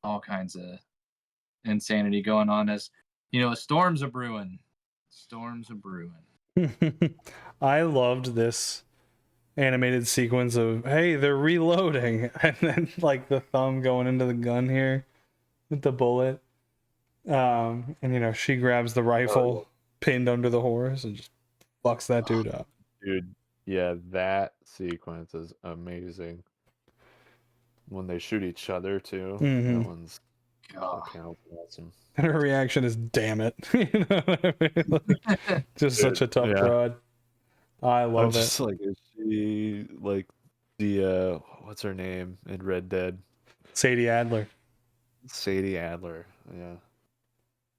all kinds of insanity going on, as, you know, storms are brewing. I loved this animated sequence of, hey, they're reloading, and then like the thumb going into the gun here with the bullet, and, you know, she grabs the rifle pinned under the horse and just fucks that dude up. Dude, yeah, that sequence is amazing. When they shoot each other too, Mhm. that one's awesome. And her reaction is, damn it. You know what I mean? Like, just such a tough Yeah. broad. I I'm love it. just like, is she like the what's her name in Red Dead? Sadie Adler. Sadie Adler. Yeah.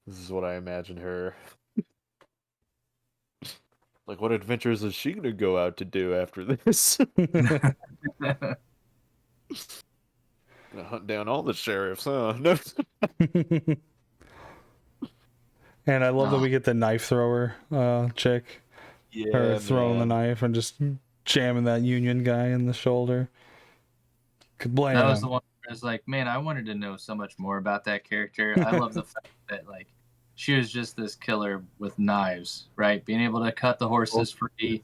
This is what I imagine her. Like, what adventures is she gonna go out to do after this? Gonna hunt down all the sheriffs, huh? No. And I love that we get the knife thrower chick. Yeah, Her throwing the man. knife and just jamming that Union guy in the shoulder. Kablam. That was the one where I was like, man, I wanted to know so much more about that character. I love the fact that, like, she was just this killer with knives, right? Being able to cut the horses free,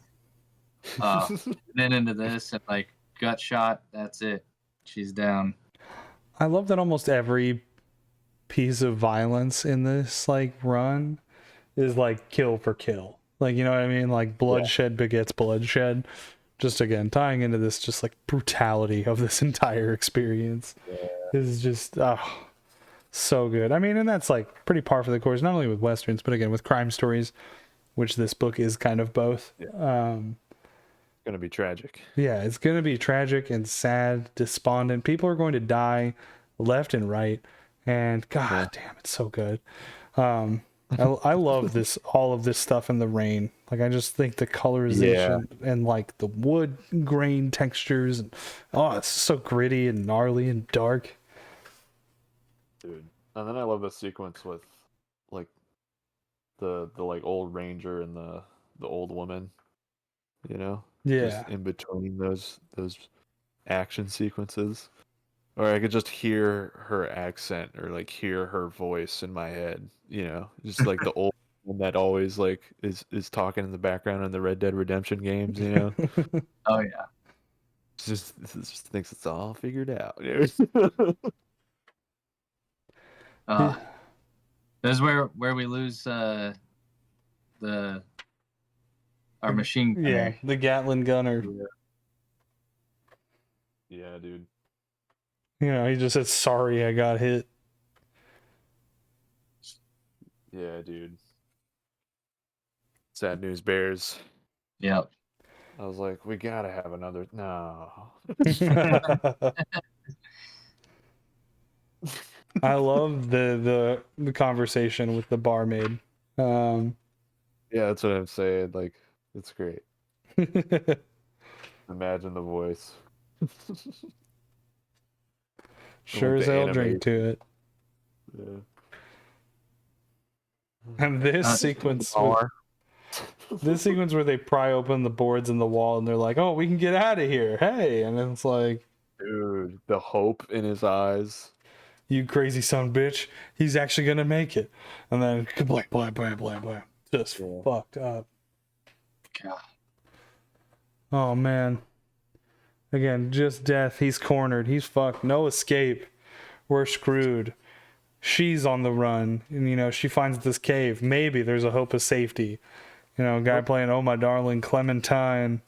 then into this, and, like, gut shot, that's it. She's down. I love that almost every piece of violence in this, like, run is like kill for kill. Like, you know what I mean? Like bloodshed begets bloodshed. Just again tying into this just like brutality of this entire experience is just so good. I mean, and that's like pretty par for the course, not only with westerns, but again with crime stories, which this book is kind of both. Gonna be tragic. Yeah, it's gonna be tragic and sad, despondent. People are going to die left and right, and god damn, it's so good. I love this, all of this stuff in the rain. Like, I just think the colorization and like the wood grain textures, and it's so gritty and gnarly and dark. Dude. And then I love the sequence with like the like old ranger and the old woman, you know? Yeah. Just in between those action sequences. Or I could just hear her accent or like hear her voice in my head, you know, just like the old one that always like is talking in the background in the Red Dead Redemption games, you know. Oh yeah. Just thinks it's all figured out. This is where we lose our machine gunner. Yeah, the Gatlin gunner. Yeah, dude. You know, he just said, "Sorry, I got hit." Yeah, dude. Sad news bears. Yep. I was like, we gotta have another. No. I love the conversation with the barmaid. Yeah, that's what I'm saying. Like, it's great. Imagine the voice. Sure Like as the hell drink to it. Yeah. And this sequence, this sequence where they pry open the boards in the wall and they're like, "Oh, we can get out of here, hey!" And it's like, dude, the hope in his eyes. "You crazy son of a bitch, he's actually gonna make it." And then blam, blam, blam, blam, blam, just fucked up. God. Oh man. Again, just death. He's cornered. He's fucked. No escape. We're screwed. She's on the run, and you know, she finds this cave. Maybe there's a hope of safety. You know, guy playing "Oh My Darling Clementine,"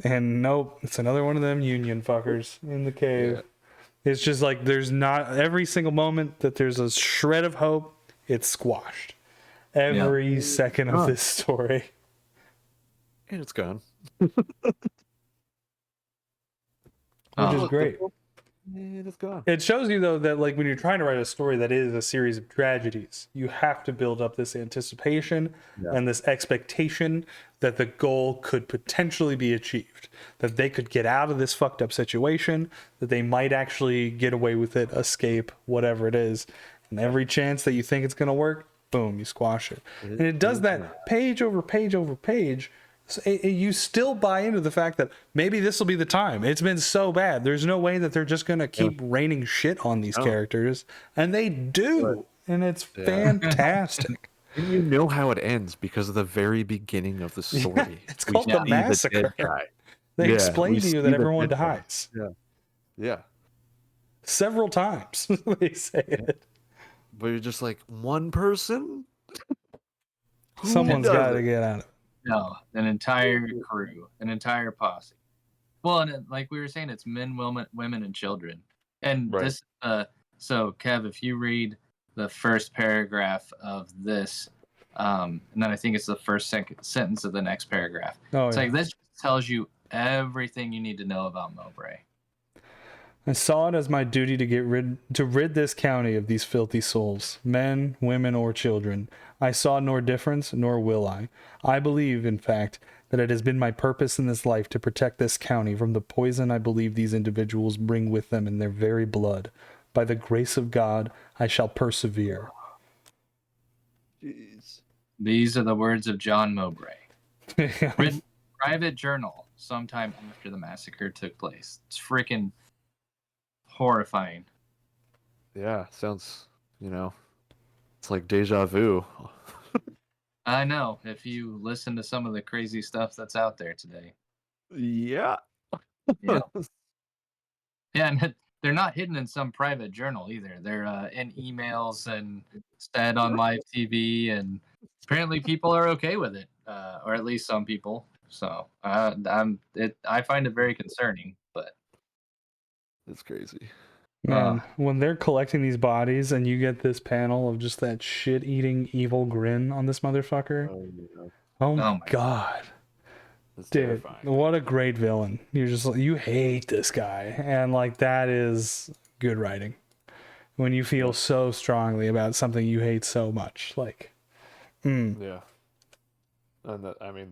and nope, it's another one of them Union fuckers in the cave. Yeah. It's just like there's not every single moment that there's a shred of hope, it's squashed. Every second of this story. And it's gone. Which is great. It's gone. It shows you, though, that like when you're trying to write a story that is a series of tragedies, you have to build up this anticipation and this expectation that the goal could potentially be achieved, that they could get out of this fucked up situation, that they might actually get away with it, escape, whatever it is. And every chance that you think it's going to work, boom, you squash it. And it does that page over page over page. So you still buy into the fact that maybe this will be the time. It's been so bad. There's no way that they're just going to keep raining shit on these characters. And they do. And it's fantastic. And you know how it ends because of the very beginning of the story. Yeah, it's called the massacre. They explain to you that everyone dies. Yeah. Several times they say it. But you're just like, one person? Someone's got to get out of it. No, an entire crew, an entire posse. Well, and like we were saying, it's men, women, and children. And this, so Kev, if you read the first paragraph of this, and then I think it's the first sentence of the next paragraph. It's like this tells you everything you need to know about Mowbray. I saw it as my duty to rid this county of these filthy souls, men, women, or children. I saw nor difference, nor will I. I believe, in fact, that it has been my purpose in this life to protect this county from the poison I believe these individuals bring with them in their very blood. By the grace of God, I shall persevere. Jeez. These are the words of John Mowbray. Written private journal sometime after the massacre took place. It's freaking horrifying. Yeah, sounds, it's like deja vu. I know, if you listen to some of the crazy stuff that's out there today. Yeah. Yeah. Yeah, and they're not hidden in some private journal either. They're in emails and said on live TV, and apparently people are okay with it, or at least some people. So I find it very concerning, but It's crazy. Man, when they're collecting these bodies and you get this panel of just that shit-eating evil grin on this motherfucker. Oh, yeah. Oh my god. It's Dude, terrifying. what a great villain. You're just like, you hate this guy. And like, that is good writing. When you feel so strongly about something you hate so much. Like, Yeah. And that, I mean,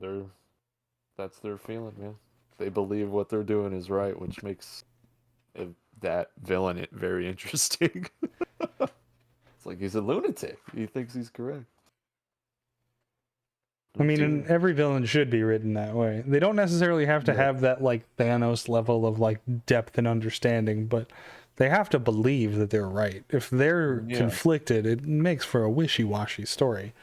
that's their feeling, man. They believe what they're doing is right, which makes that villain very interesting. It's like he's a lunatic. He thinks he's correct. I mean, and every villain should be written that way. They don't necessarily have to have that like Thanos level of like depth and understanding, but they have to believe that they're right. If they're conflicted, it makes for a wishy-washy story.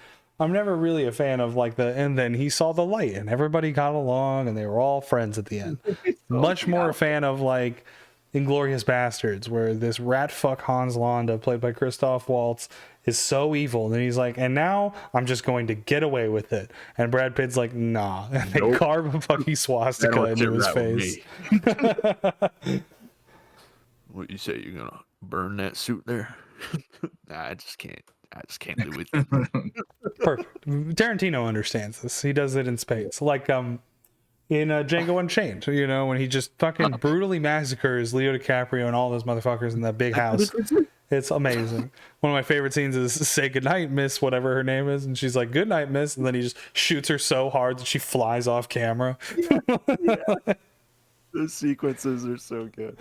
I'm never really a fan of like and then he saw the light and everybody got along and they were all friends at the end. Much more a fan of like Inglourious Bastards, where this rat fuck Hans Landa, played by Christoph Waltz, is so evil. And then he's like, and now I'm just going to get away with it. And Brad Pitt's like, nah. And they carve a fucking swastika into his face. What you say? You're gonna burn that suit there? Nah, I just can't live with it. Perfect. Tarantino understands this. He does it in spades. Like in Django Unchained, you know, when he just fucking brutally massacres Leo DiCaprio and all those motherfuckers in that big house. It's amazing. One of my favorite scenes is say goodnight, miss, whatever her name is. And she's like, good night, miss. And then he just shoots her so hard that she flies off camera. The sequences are so good.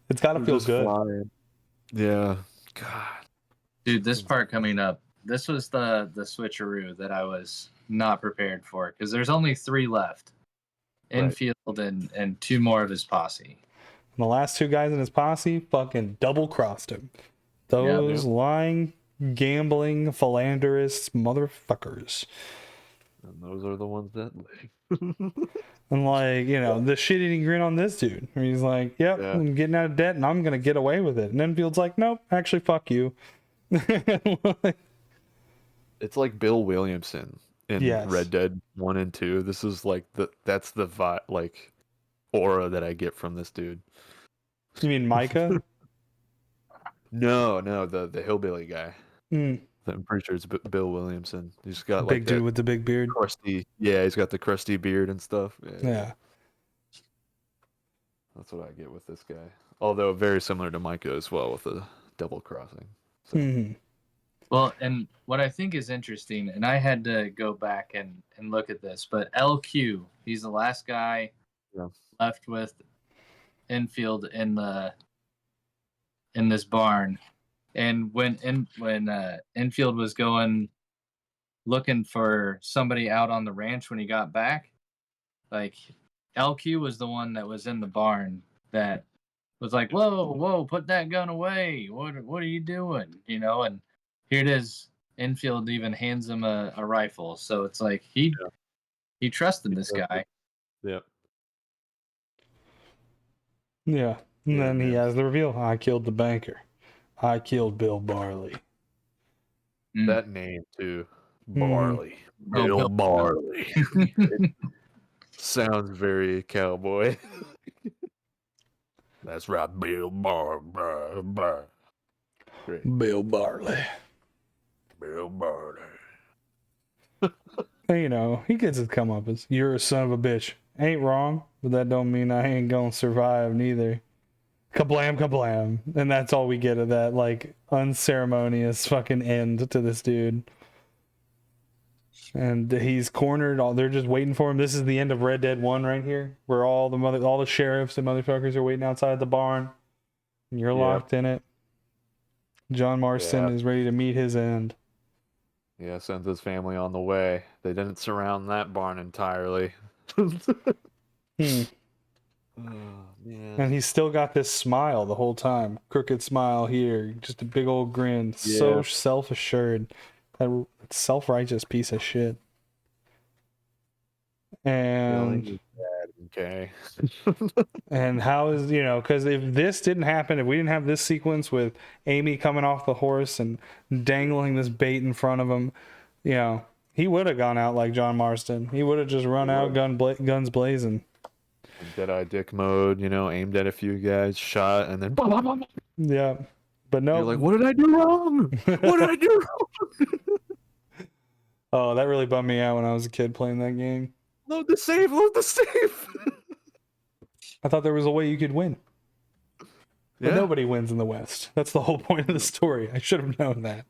It's got to feel good. Flying. Yeah. God. Dude, this part coming up, this was the switcheroo that I was not prepared for, because there's only 3 left. Enfield and 2 more of his posse. And the last 2 guys in his posse fucking double-crossed him. Those lying, gambling, philanderous motherfuckers. And those are the ones that live. And like, you know, the shit-eating grin on this dude. He's like, yep, I'm getting out of debt and I'm going to get away with it. And Enfield's like, nope, actually, fuck you. It's like Bill Williamson in Red Dead 1 and 2. This is like that's the vibe, like aura that I get from this dude. You mean Micah? No, the hillbilly guy. I'm pretty sure it's Bill Williamson. He's got like big dude with the big beard. Crusty, he's got the crusty beard and stuff. Yeah. That's what I get with this guy. Although very similar to Micah as well with the double crossing. So. Well, and what I think is interesting, and I had to go back and look at this, but LQ, he's the last guy left with Enfield in this barn. And when Enfield was going looking for somebody out on the ranch when he got back, like LQ was the one that was in the barn that was like, whoa, put that gun away. What are you doing? You know, and here it is. Enfield even hands him a rifle. So it's like he trusted this guy. Yep. Yeah. And then he has the reveal. I killed the banker. I killed Bill Barley. That name too. Barley. Bill Barley. Sounds very cowboy. That's right, Bill Barley. Bill Barley. Bill Barley. You know, he gets his comeuppance. You're a son of a bitch. Ain't wrong, but that don't mean I ain't gonna survive neither. Kablam, kablam. And that's all we get of that, like, unceremonious fucking end to this dude. And he's cornered. They're just waiting for him. This is the end of Red Dead 1 right here, where all the sheriffs and motherfuckers are waiting outside the barn. And you're locked in it. John Marston is ready to meet his end. Yeah, sends his family on the way. They didn't surround that barn entirely. Oh, man. And he's still got this smile the whole time. Crooked smile here. Just a big old grin. So self-assured. That self-righteous piece of shit. And Okay. And how is, because if this didn't happen, if we didn't have this sequence with Amy coming off the horse and dangling this bait in front of him, he would have gone out like John Marston. He would have just run out guns blazing. Deadeye dick mode, aimed at a few guys, shot, and then Yeah. But no. You're like, what did I do wrong? What did I do wrong? Oh, that really bummed me out when I was a kid playing that game. Load the save, load the save. I thought there was a way you could win. But Yeah. nobody wins in the West. That's the whole point of the story. I should have known that.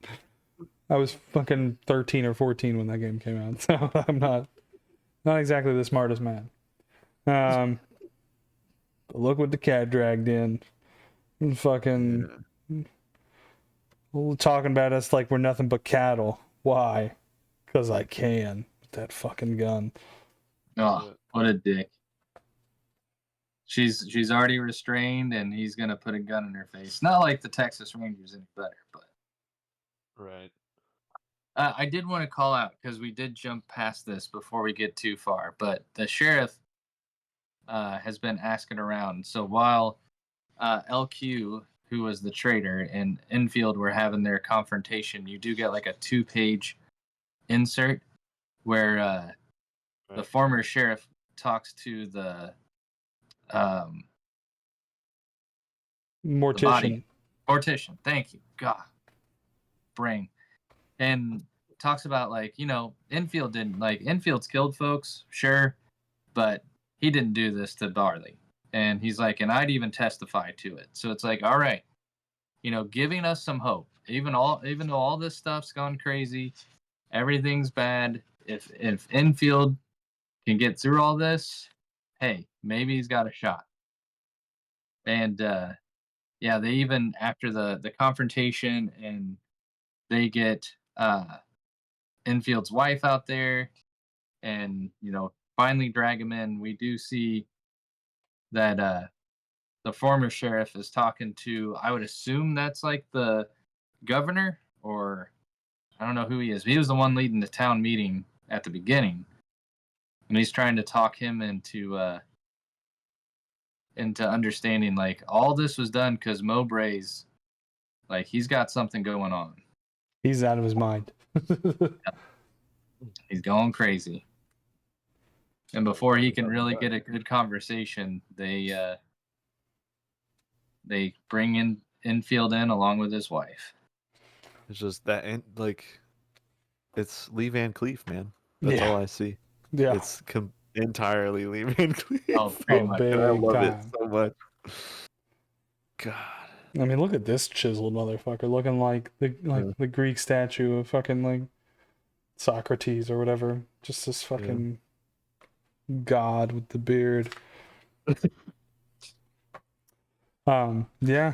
I was fucking 13 or 14 when that game came out, so I'm not exactly the smartest man. But look what the cat dragged in. And fucking talking about us like we're nothing but cattle. Why? Because I can with that fucking gun. Oh, what a dick. She's already restrained, and he's gonna put a gun in her face. Not like the Texas Rangers any better, but Right. I did want to call out because we did jump past this before we get too far. But the sheriff has been asking around. So while LQ, who was the traitor, and Enfield were having their confrontation, you do get like a 2-page insert where the former sheriff talks to the Mortician. Mortician. Thank you. God, brain. And talks about Enfield's killed folks, sure, but he didn't do this to Barley. And he's like, and I'd even testify to it. So it's like, all right, giving us some hope. Even though all this stuff's gone crazy, everything's bad. If Enfield can get through all this, hey, maybe he's got a shot. And they even after the confrontation, and they get Enfield's wife out there, and finally drag him in. We do see that the former sheriff is talking to, I would assume that's like the governor, or I don't know who he is. He was the one leading the town meeting at the beginning, and he's trying to talk him into understanding like all this was done because Mowbray's like he's got something going on. He's out of his mind. He's going crazy. And before he can really get a good conversation, they bring in Enfield in along with his wife. It's just that, it's Lee Van Cleef, man. That's all I see. Yeah. It's entirely Lee Van Cleef. Oh, pretty much. big I love it time. so much. God. I mean, look at this chiseled motherfucker, looking like the Greek statue of fucking like Socrates or whatever. Just this fucking god with the beard. Yeah.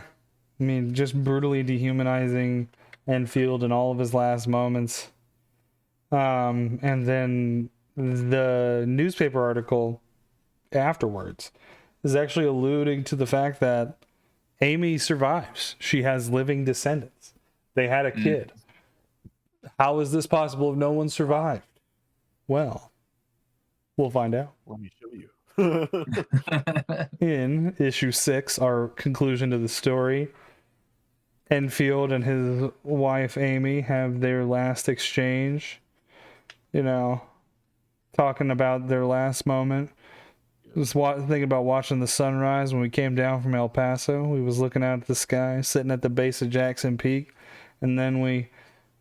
I mean, just brutally dehumanizing Enfield in all of his last moments. And then the newspaper article afterwards is actually alluding to the fact that Amy survives. She has living descendants. They had a kid. How is this possible if no one survived? Well, we'll find out. Let me show you. In issue 6, our conclusion to the story, Enfield and his wife Amy have their last exchange. Talking about their last moment. Was thinking about watching the sunrise when we came down from El Paso. We was looking out at the sky, sitting at the base of Jackson Peak, and then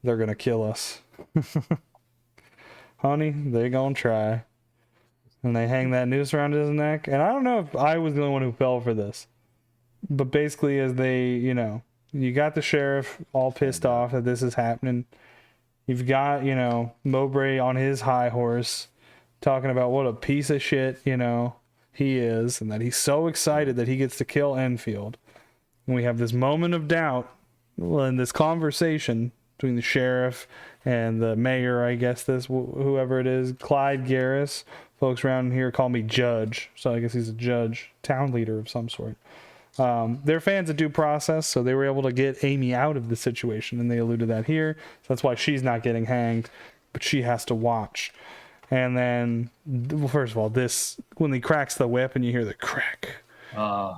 they're gonna kill us. Honey, they gonna try. And they hang that noose around his neck. And I don't know if I was the only one who fell for this. But basically, as they, you got the sheriff all pissed off that this is happening. You've got, Mowbray on his high horse talking about what a piece of shit, he is, and that he's so excited that he gets to kill Enfield. And we have this moment of doubt in this conversation between the sheriff and the mayor, I guess whoever it is, Clyde Garris. Folks around here call me Judge, so I guess he's a judge, town leader of some sort. They're fans of due process, so they were able to get Amy out of the situation, and they alluded that here. So that's why she's not getting hanged, but she has to watch. And then, well, first of all, this when he cracks the whip and you hear the crack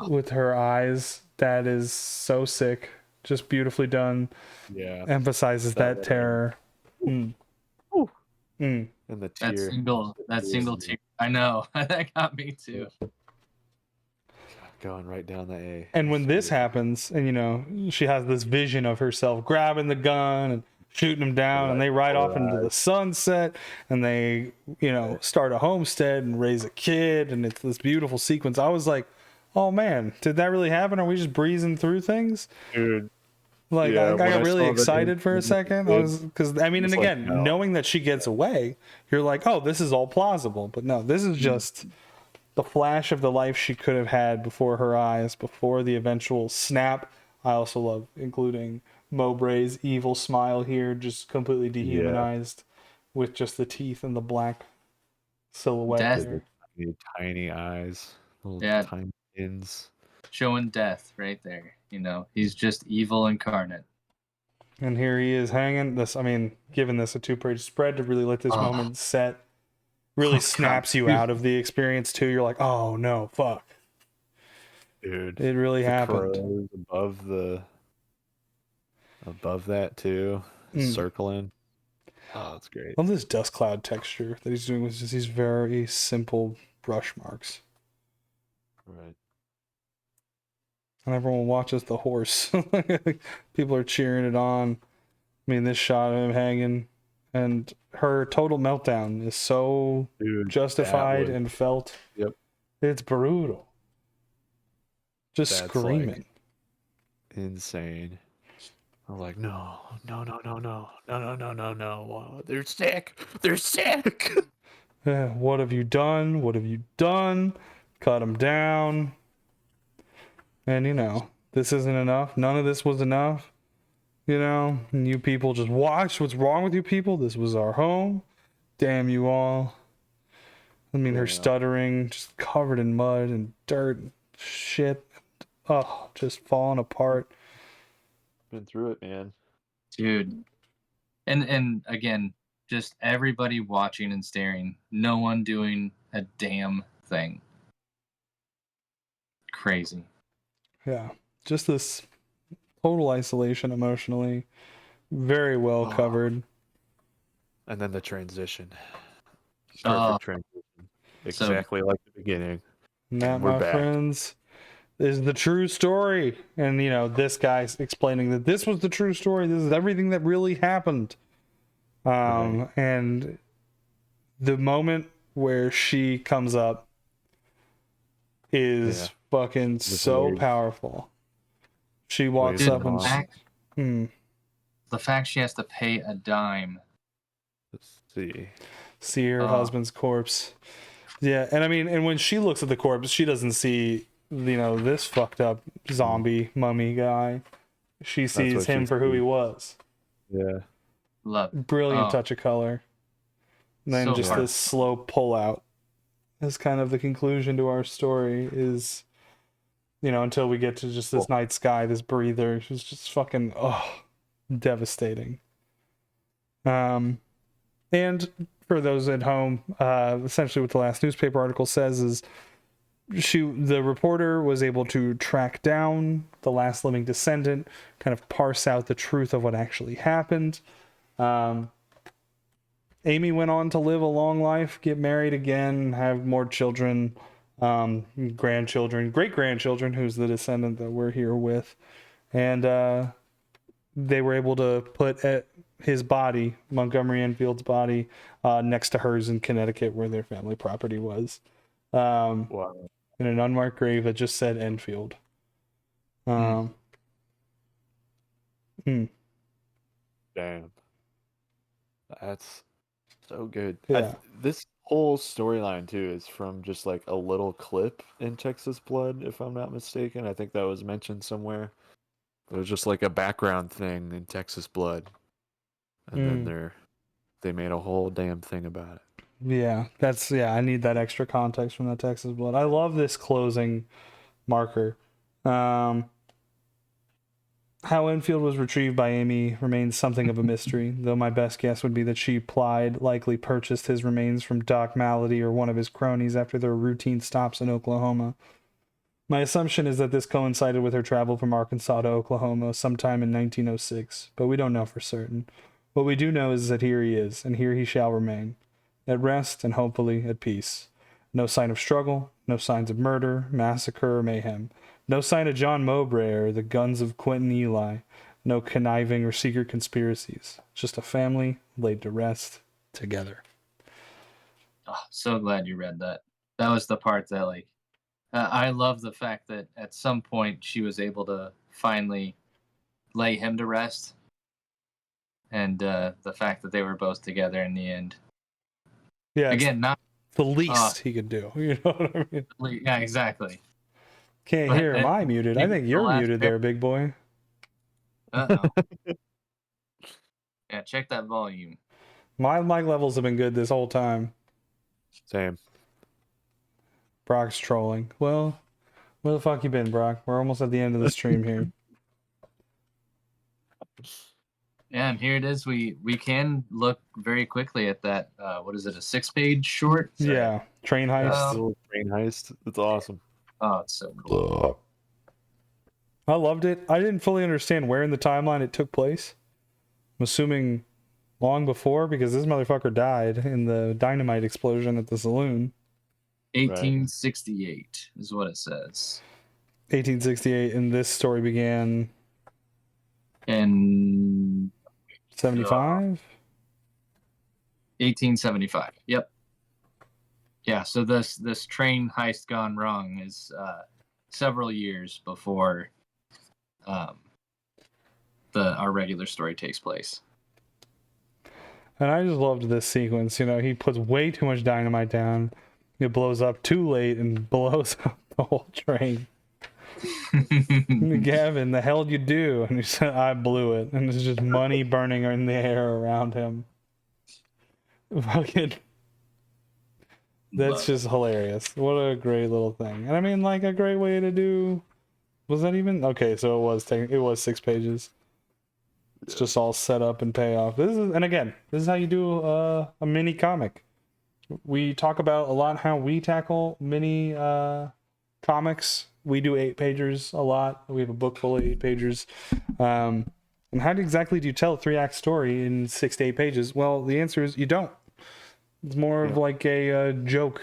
with her eyes, that is so sick. Just beautifully done. Yeah. Emphasizes that terror. And the tear. That single tear. I know. That got me too. Going right down the A. And when this happens, and you know, she has this vision of herself grabbing the gun and shooting him down, and they ride off into the sunset, and they, you know, start a homestead and raise a kid, and it's this beautiful sequence. I was like, oh man, did that really happen? Are we just breezing through things? Dude. Like, Yeah, I got really saw excited for a second. Because I mean, and It's again, like, no. knowing that she gets away, you're like, oh, this is all plausible. But no, this is just the flash of the life she could have had before her eyes, before the eventual snap. I also love including Mowbray's evil smile here, just completely dehumanized with just the teeth and the black silhouette Death. there. Tiny eyes. Little tiny pins. Showing death right there. You know, he's just evil incarnate. And here he is hanging. This, I mean, giving this a 2-page spread to really let this moment set. Really snaps you out of the experience too. You're like, oh no, fuck. Dude. It really happened. Crows above that too. Circling. Oh, that's great. I love this dust cloud texture that he's doing with just these very simple brush marks. Right. And everyone watches the horse. People are cheering it on. I mean, this shot of him hanging and her total meltdown is so justified and felt. Yep. It's brutal. Just screaming. Like insane. I'm like, no. They're sick. What have you done? What have you done? Cut him down. And, you know, this isn't enough. None of this was enough. You know, and you people just watch. What's wrong with you people? This was our home. Damn you all. I mean, her stuttering, just covered in mud and dirt and shit. Oh, just falling apart. Been through it, man. Dude. And again, just everybody watching and staring. No one doing a damn thing. Crazy. Yeah. Just this total isolation emotionally. Very well covered. And then the transition. Perfect transition. Exactly like the beginning. And that, We're my back. friends, is the true story. And, you know, this guy's explaining that this was the true story. This is everything that really happened. And the moment where she comes up is fucking so powerful. She walks up and the fact she has to pay a dime. Let's see her husband's corpse. Yeah, and I mean, and when she looks at the corpse, she doesn't see, you know, this fucked up zombie mummy guy. She sees him for who he was. Yeah. Brilliant touch of color. And then just this slow pull out is kind of the conclusion to our story is, you know, until we get to just this night sky, this breather, who's just fucking, devastating. And for those at home, essentially what the last newspaper article says is the reporter was able to track down the last living descendant, kind of parse out the truth of what actually happened. Amy went on to live a long life, get married again, have more children, grandchildren, great-grandchildren, who's the descendant that we're here with. And they were able to put his body, Montgomery Enfield's body, next to hers in Connecticut, where their family property was. In an unmarked grave that just said Enfield. Damn. That's so good. Yeah. This whole storyline too is from just like a little clip in Texas Blood, if I'm not mistaken. I think that was mentioned somewhere. It was just like a background thing in Texas Blood, and then they made a whole damn thing about it. Yeah, I need that extra context from the Texas Blood. I love this closing marker. How Enfield was retrieved by Amy remains something of a mystery, though my best guess would be that she likely purchased his remains from Doc Malady or one of his cronies after their routine stops in Oklahoma. My assumption is that this coincided with her travel from Arkansas to Oklahoma sometime in 1906, but we don't know for certain. What we do know is that here he is, and here he shall remain, at rest and hopefully at peace. No sign of struggle, no signs of murder, massacre, or mayhem. No sign of John Mowbray or the guns of Quentin Eli. No conniving or secret conspiracies. Just a family laid to rest together. Oh, so glad you read that. That was the part that, like, I love the fact that at some point she was able to finally lay him to rest, and the fact that they were both together in the end. Yeah, Again, not the least he could do. You know what I mean? yeah, exactly. Can't hear. Am I muted? I think you're muted there, big boy. Uh-oh. Yeah, check that volume. My mic levels have been good this whole time. Same. Brock's trolling. Well, where the fuck you been, Brock? We're almost at the end of the stream here. Yeah, and here it is. We can look very quickly at that. What is it? A 6-page short? Yeah, train heist. Little train heist. It's awesome. Oh, it's so cool. I loved it. I didn't fully understand where in the timeline it took place. I'm assuming long before, because this motherfucker died in the dynamite explosion at the saloon. 1868 is what it says. 1868, and this story began In 75? 1875. Yep. Yeah, so this train heist gone wrong is several years before our regular story takes place. And I just loved this sequence. You know, he puts way too much dynamite down. It blows up too late and blows up the whole train. Gavin, the hell did you do? And he said, I blew it. And there's just money burning in the air around him. Fucking. That's just hilarious. What a great little thing. And I mean, like, a great way to do. Was that even? Okay, so it was 6 pages. It's just all set up and payoff. This is how you do a mini comic. We talk about a lot how we tackle mini comics. We do 8-pagers a lot. We have a book full of 8-pagers. And how exactly do you tell a 3-act story in 6 to 8 pages? Well, the answer is you don't. It's more of like a joke,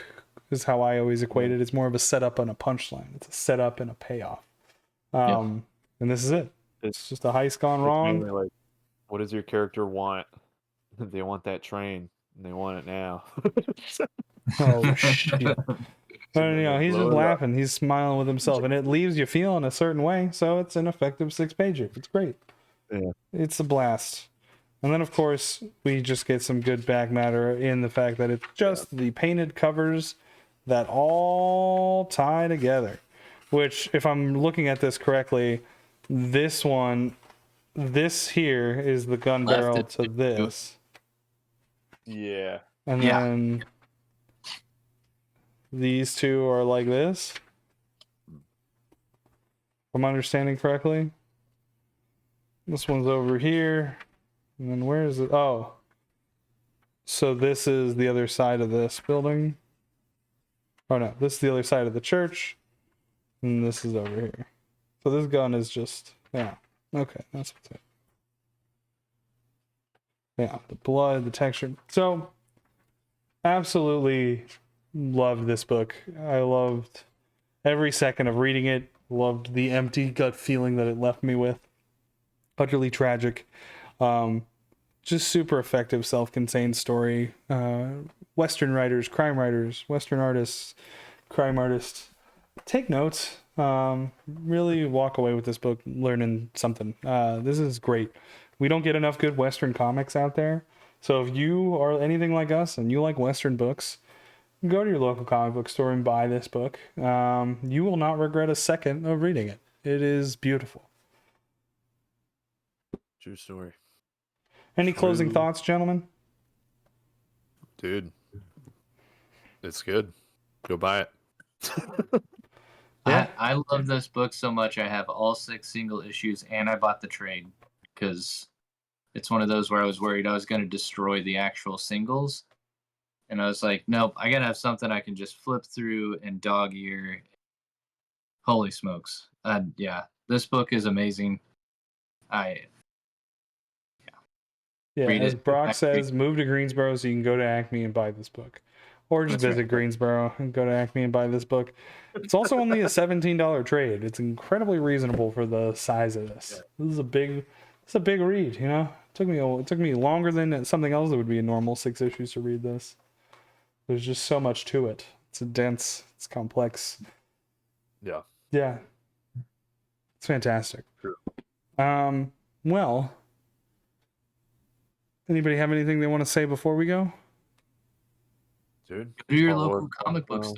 is how I always equate it. It's more of a setup and a punchline. It's a setup and a payoff. And this is it. It's just a heist gone wrong. Like, what does your character want? They want that train, and they want it now. Oh, shit. But, you know, he's just laughing. He's smiling with himself, and it leaves you feeling a certain way, so it's an effective 6-pager. It's great. Yeah. It's a blast. And then, of course, we just get some good back matter in the fact that it's just the painted covers that all tie together. Which, if I'm looking at this correctly, this here is the gun barrel to this. Yeah. And then these two are like this. If I'm understanding correctly. This one's over here. And then where is it? Oh. So this is the other side of this building. Oh no, this is the other side of the church. And this is over here. So this gun is just, yeah. Okay, that's what's it. Yeah, the blood, the texture. So, absolutely loved this book. I loved every second of reading it. Loved the empty gut feeling that it left me with. Utterly tragic. Just super effective, self-contained story. Western writers, crime writers, Western artists, crime artists. Take notes. Really walk away with this book learning something. This is great. We don't get enough good Western comics out there. So if you are anything like us and you like Western books, go to your local comic book store and buy this book. You will not regret a second of reading it. It is beautiful. True story. Any closing thoughts, gentlemen? Dude, it's good. Go buy it. Yeah. I love this book so much. I have all 6 single issues, and I bought the trade because it's one of those where I was worried I was going to destroy the actual singles. And I was like, nope, I got to have something I can just flip through and dog ear. Holy smokes. Yeah, this book is amazing. Yeah, Read as it. Brock says, move to Greensboro so you can go to Acme and buy this book. Or just That's visit Greensboro and go to Acme and buy this book. It's also only a $17 trade. It's incredibly reasonable for the size of this. This is a big read, you know? It took me longer than something else that would be a normal 6 issues to read this. There's just so much to it. It's dense, it's complex. Yeah. Yeah. It's fantastic. True. Well, anybody have anything they want to say before we go? Dude. Go to your follow local us comic book on- store.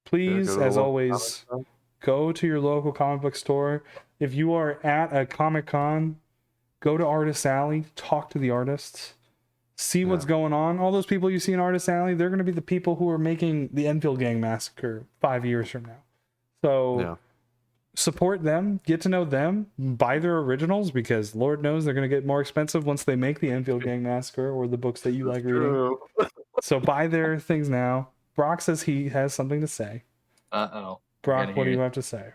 Please, go to the as local always, comic shop. go to your local comic book store. If you are at a Comic-Con, go to Artist Alley, talk to the artists, see what's going on. All those people you see in Artist Alley, they're going to be the people who are making the Enfield Gang Massacre 5 years from now. So Yeah. support them, get to know them, buy their originals, because Lord knows they're going to get more expensive once they make the Enfield Gang Massacre or the books that you like reading. True. So buy their things now. Brock says he has something to say. Uh-oh. Brock, Gotta what do hear you it. have to say?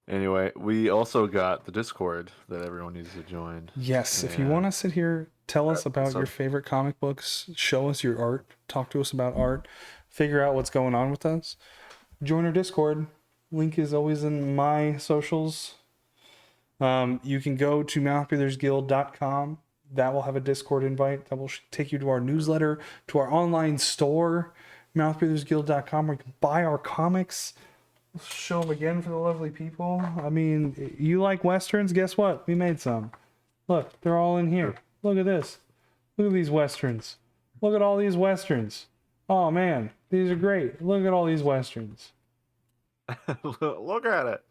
Anyway, we also got the Discord that everyone needs to join. Yes, if you Yeah. want to sit here, tell us about so- your favorite comic books, show us your art, talk to us about art, figure out what's going on with us, join our Discord. Link is always in my socials. You can go to mouthbreathersguild.com. That will have a Discord invite that will take you to our newsletter, to our online store, mouthbreathersguild.com, where you can buy our comics. Let's show them again for the lovely people. I mean, you like Westerns? Guess what? We made some. Look, they're all in here. Look at this. Look at these Westerns. Look at all these Westerns. Oh, man. These are great. Look at all these Westerns. Look at it.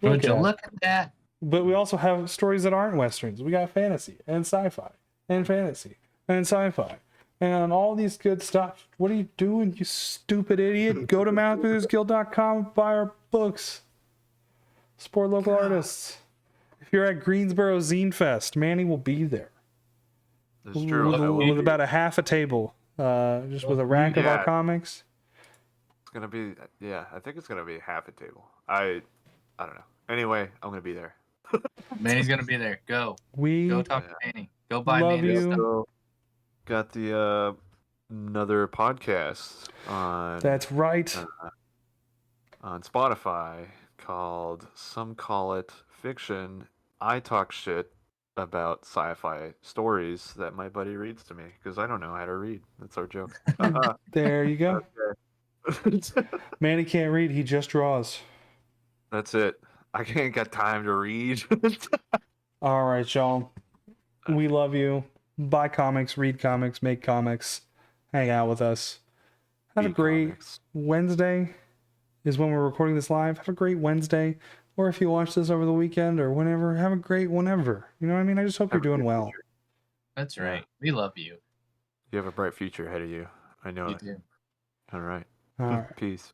Would you at it. look at that? But we also have stories that aren't Westerns. We got fantasy and sci-fi and fantasy and sci-fi and all these good stuff. What are you doing, you stupid idiot? Go to mouthbreathersguild.com, buy our books. Support local artists. If you're at Greensboro Zine Fest, Manny will be there. It's true. With about a half a table, just with a rack of our Yeah. comics. It's gonna be, yeah. I think it's gonna be half a table. I don't know. Anyway, I'm gonna be there. Manny's gonna be there. Go We talk to Manny. Go buy love Manny you. stuff. So, got the another podcast on That's right. on Spotify called Some Call It Fiction. I talk shit about sci-fi stories that my buddy reads to me because I don't know how to read. That's our joke. There you go. Manny can't read, he just draws. That's it. I can't get time to read. All right, y'all. We love you. Buy comics, read comics, make comics, hang out with us. Have a Read great comics. Wednesday is when we're recording this live. Have a great Wednesday. Or if you watch this over the weekend or whenever, have a great whenever. You know what I mean? I just hope you're Have a doing good well. future. That's Yeah. right. We love you. You have a bright future ahead of you. I know You it. do. All right. All right. Peace.